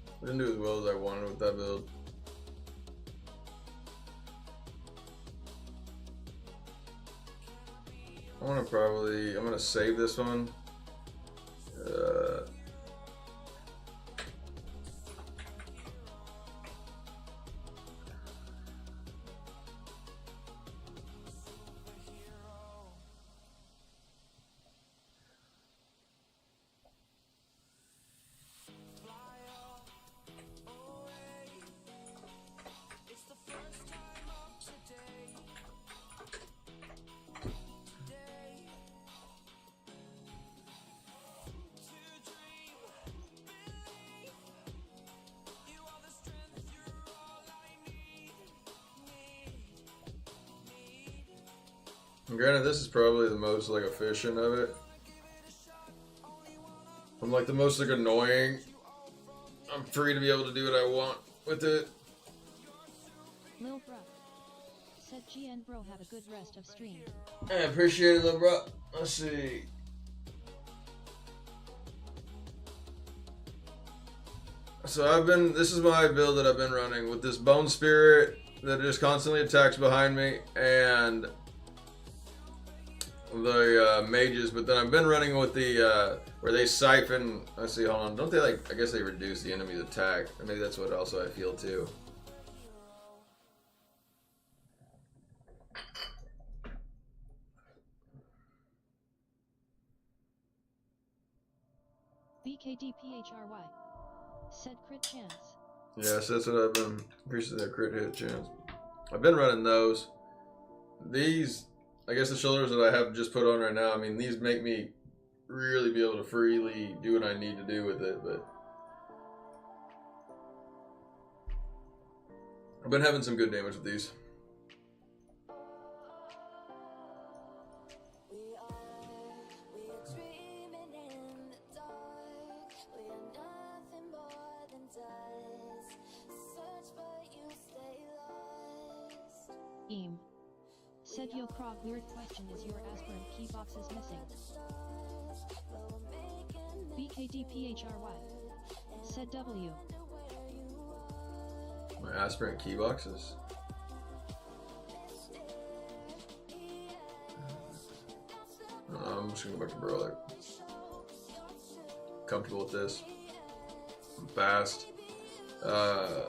I didn't do as well as I wanted with that build. I'm gonna save this one. And granted, this is probably the most like efficient of it. I'm like the most like annoying. I'm free to be able to do what I want with it. Lil Bro. Said GN Bro have a good rest of stream. I appreciate it, little bro. Let's see. So this is my build that I've been running with this Bone Spirit that just constantly attacks behind me and the mages, but then I've been running with the where they siphon. Let's see, hold on. Don't they like? I guess they reduce the enemy's attack. Or maybe that's what also I feel too. BKDPHRY. Said crit chance. Yes, that's what I've been increasing their crit hit chance. I've been running those. These, I guess the shoulders that I have just put on right now, I mean, these make me really be able to freely do what I need to do with it, but I've been having some good damage with these. Said yo Krog, weird question, is your aspirant key boxes missing? BKDPHRY. Said W. My aspirant key boxes. I'm just gonna go back to Brawler. Comfortable with this. I'm fast. My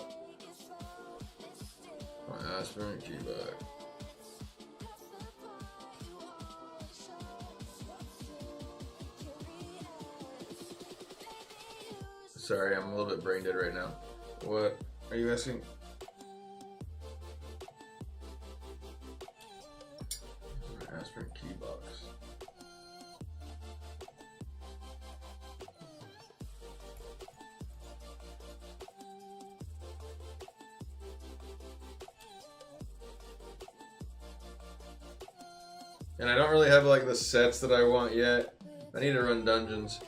aspirant key box. Sorry, I'm a little bit brain dead right now. What are you asking? Aspirant key box. And I don't really have like the sets that I want yet. I need to run dungeons.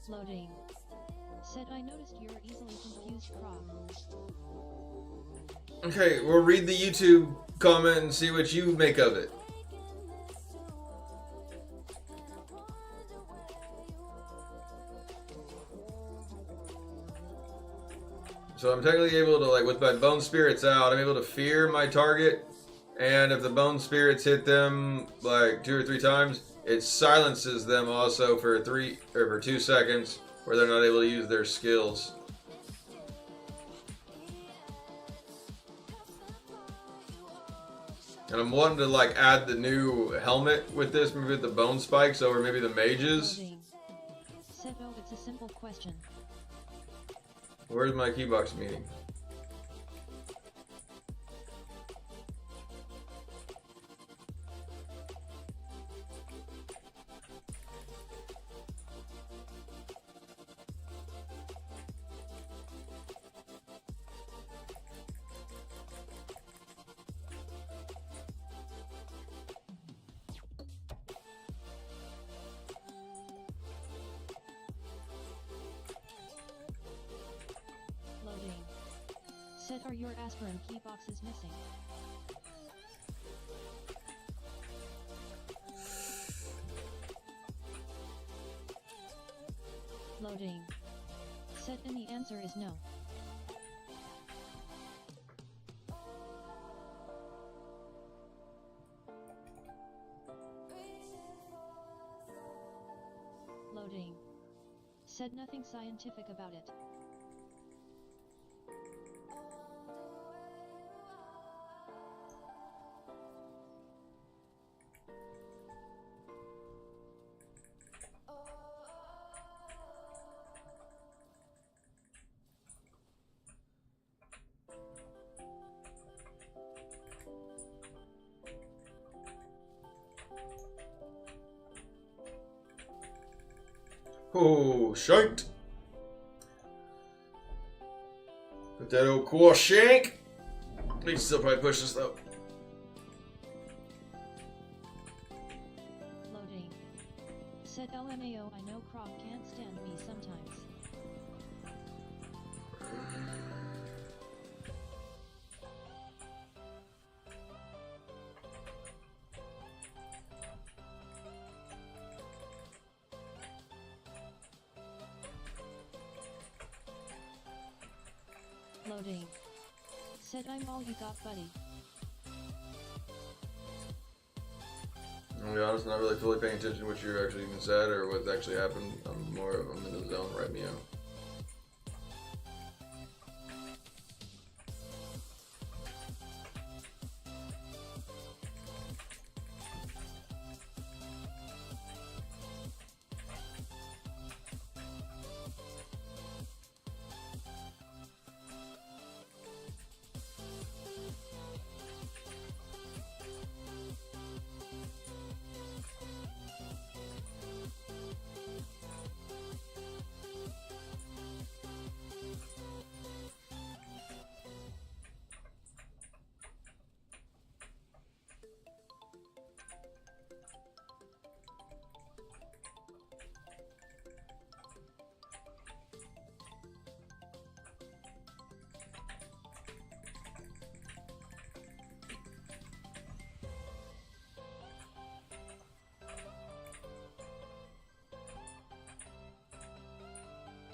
Loading. Said I noticed you're easily confused, Krog. Okay, we'll read the YouTube comment and see what you make of it. So I'm technically able to, like, with my Bone Spirits out, I'm able to fear my target. And if the Bone Spirits hit them, like, 2 or 3 times, it silences them also for 2 seconds, where they're not able to use their skills. And I'm wanting to like add the new helmet with this, maybe with the bone spikes over maybe the mages. Loading. Said, oh, it's a simple question. Where's my keybox meeting? Loading. Said, are your aspirin key boxes missing? Loading. Said, and the answer is no. Loading. Said nothing scientific about it. Oh, shite. Put that old core shank. We can still probably push this though. Loading. Said LMAO, I know Krog can't stand me sometimes. Loading. Said, I'm all you got, buddy. I'll be honest, not really fully paying attention to what you actually even said or what actually happened. I'm in the zone right now.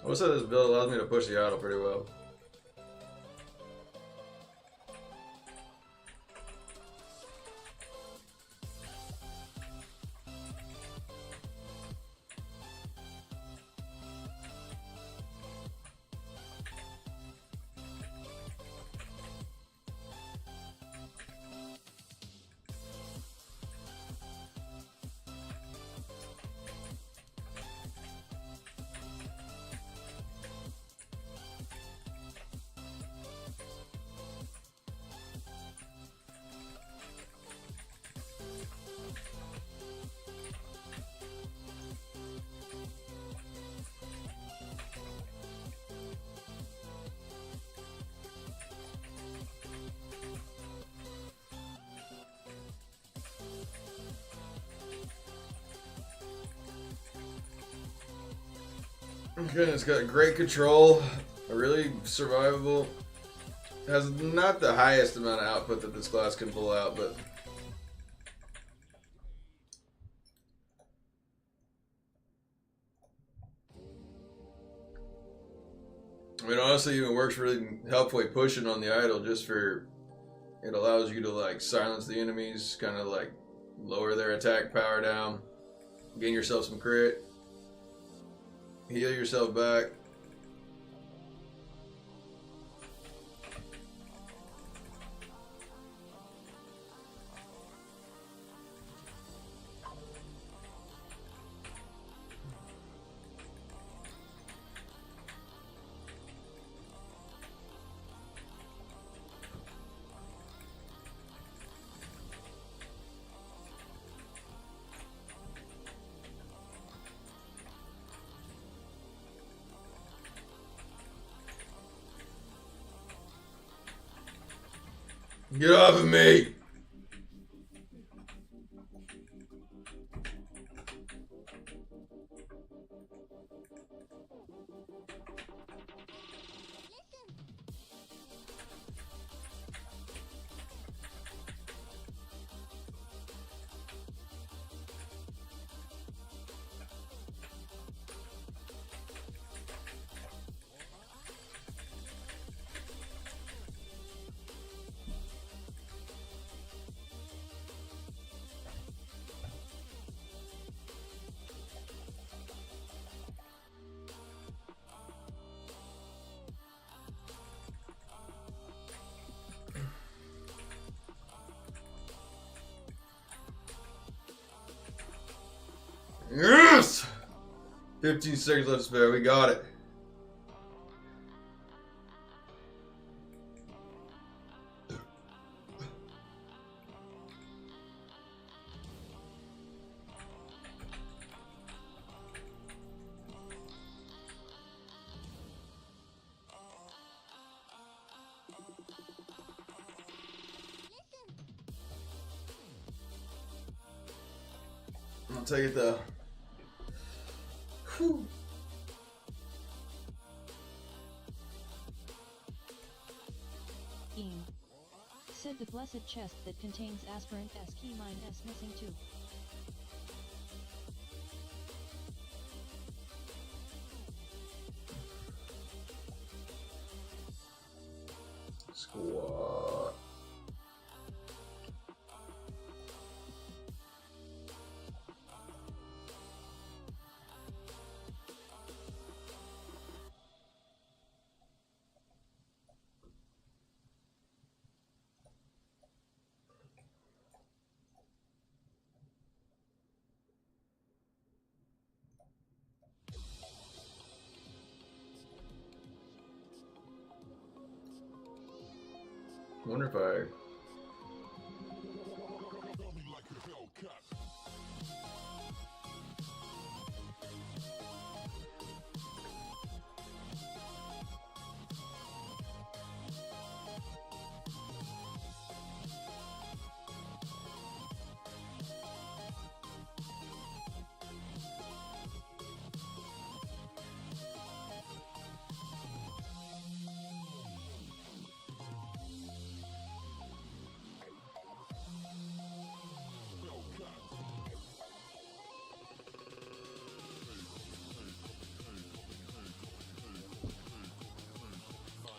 I would say this build allows me to push the idle pretty well. Okay, it's got great control, a really survivable. Has not the highest amount of output that this class can pull out, but I mean, honestly, even works really helpfully pushing on the idle just for it allows you to like silence the enemies, kind of like lower their attack power down, gain yourself some crit. Heal yourself back. Get off of me! Yes! 15 seconds left to spare. We got it. I'll take it though. Whew. Eam. Said the blessed chest that contains aspirant S key mine S missing too. Squat. Wonder if I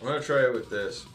I'm gonna try it with this.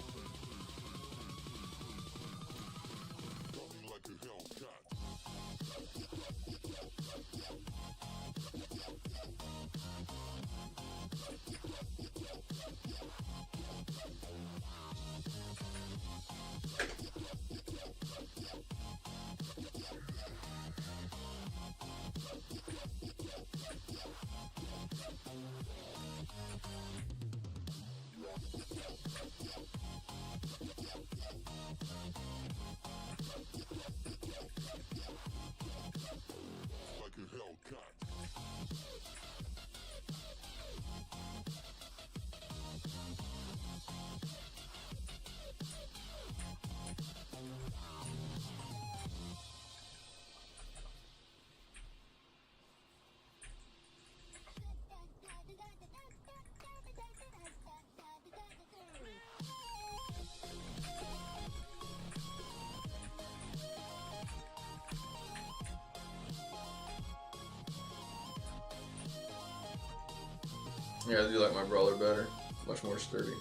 Yeah, I do like my brawler better. Much more sturdy.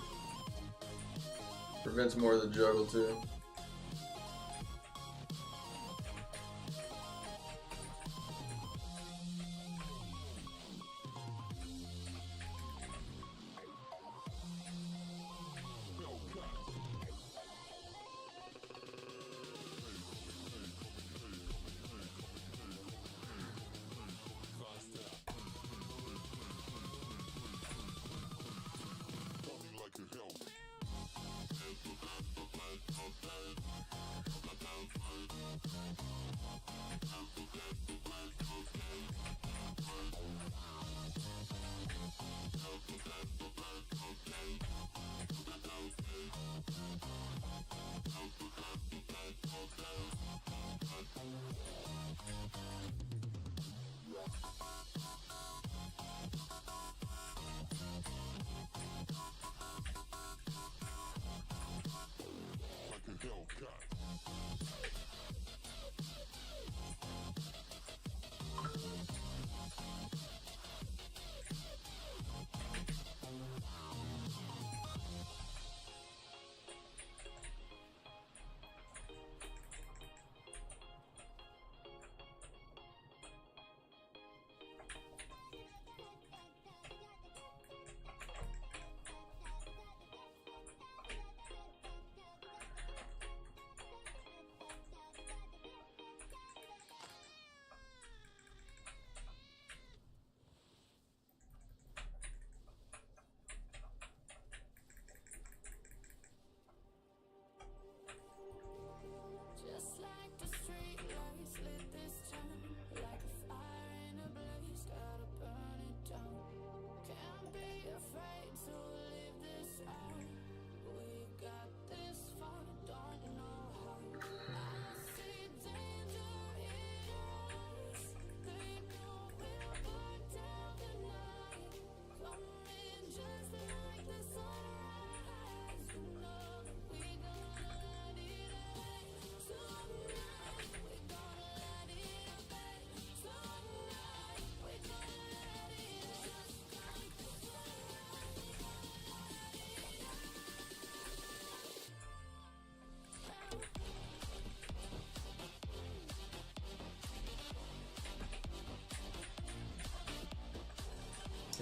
Prevents more of the juggle too.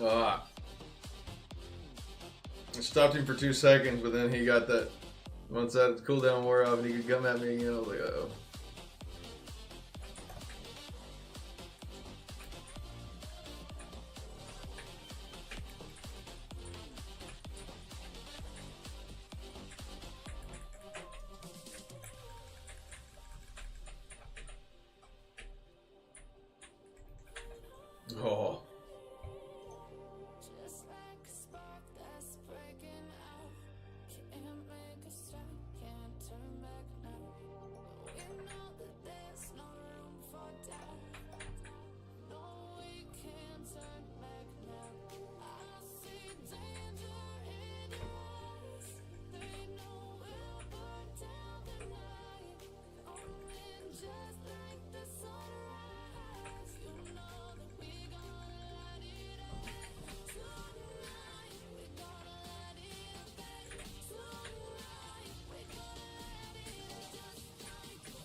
Ah. I stopped him for 2 seconds, but then he got that. Once that cooldown wore off and he could come at me again, I was like, uh-oh. Oh. Just like a spark that's breaking out. Can't make a stop, can't turn back now. We know that there's no room for doubt. No, we can't turn back now. I see danger in your eyes. There ain't nowhere but down the line. Coming just like the sunrise. You know that we gonna light it up tonight. We gonna light it up tonight. We gonna light it up just like the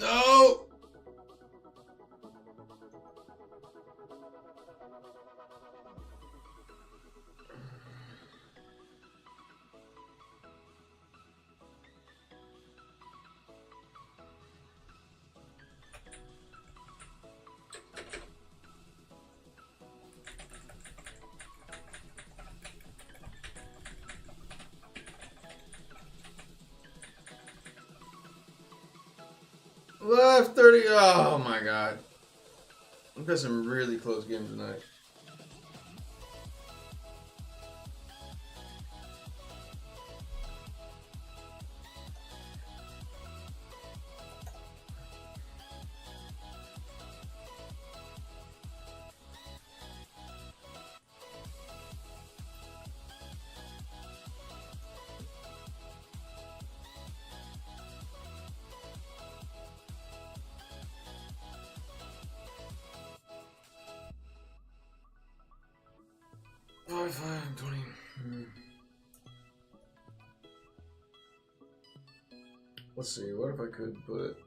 No! Left 30. Oh my god. We've got some really close games tonight. Oh, 5, 20. Let's see, what if I could put...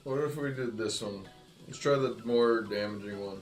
What if we did this one? Let's try the more damaging one.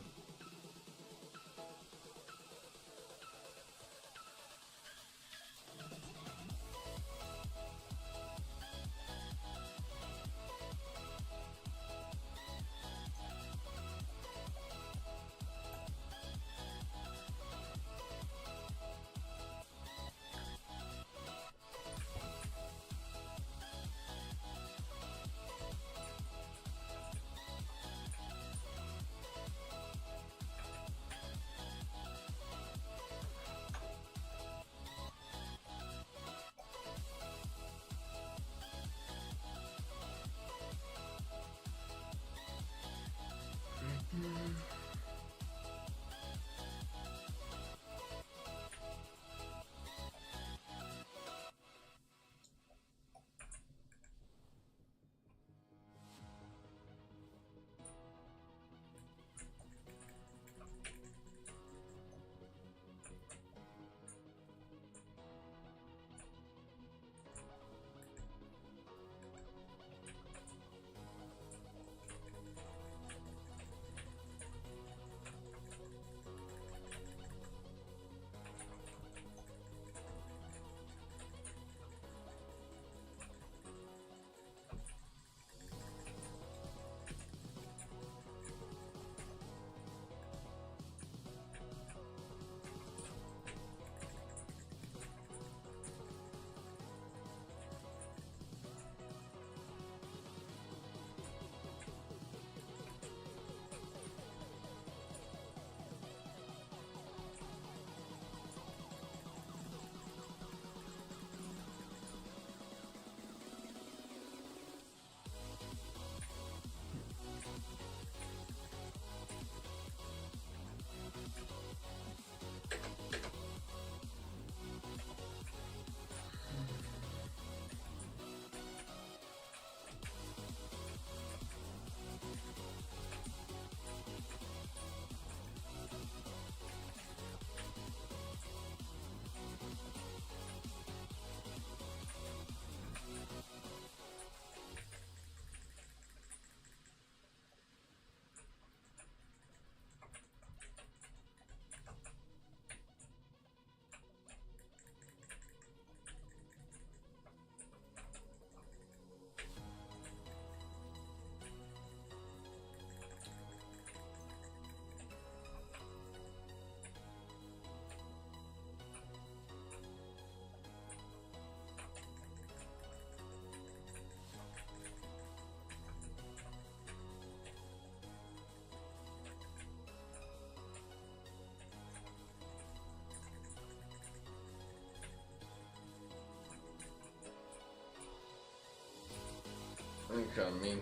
kind of mean.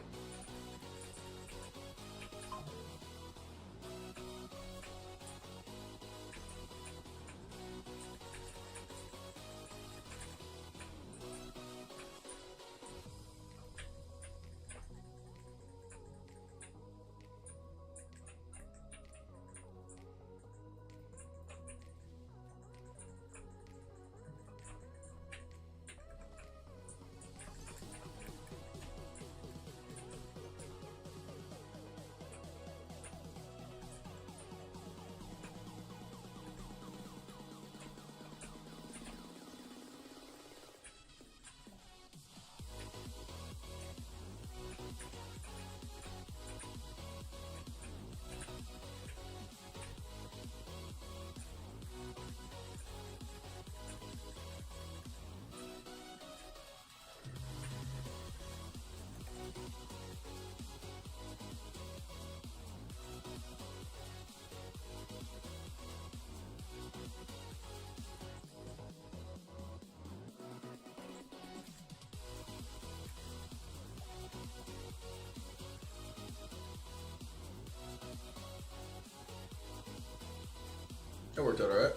That worked out alright.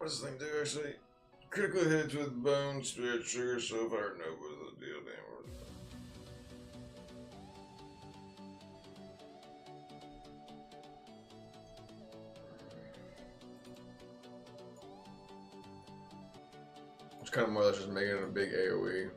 What does this thing do actually? Critical hits with bone, spirit, sugar, so far, no, with the deal damage. It's kind of more or less just making it a big AoE.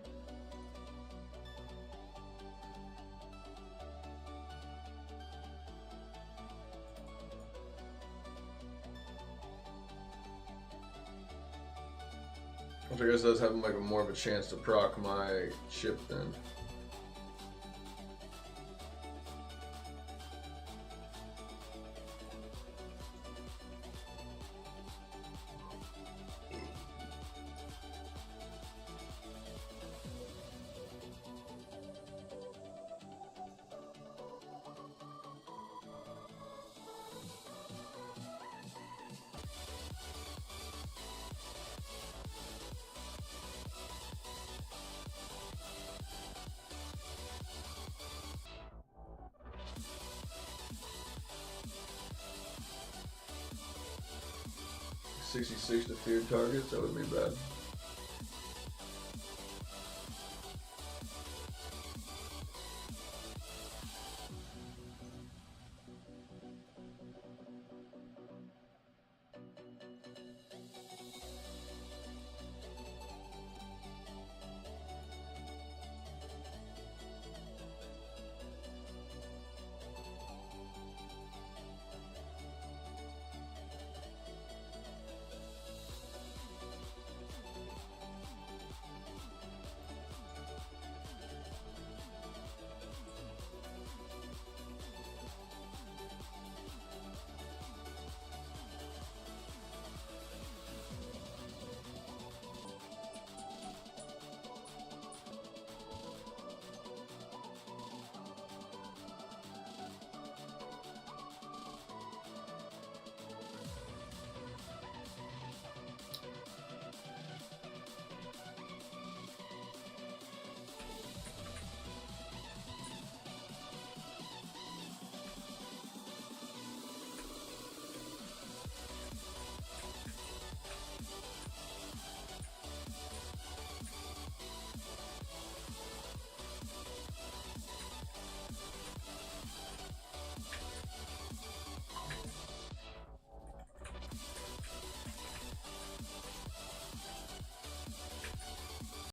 Which I guess does have like more of a chance to proc my ship then. $66 to feared targets, that wouldn't be bad.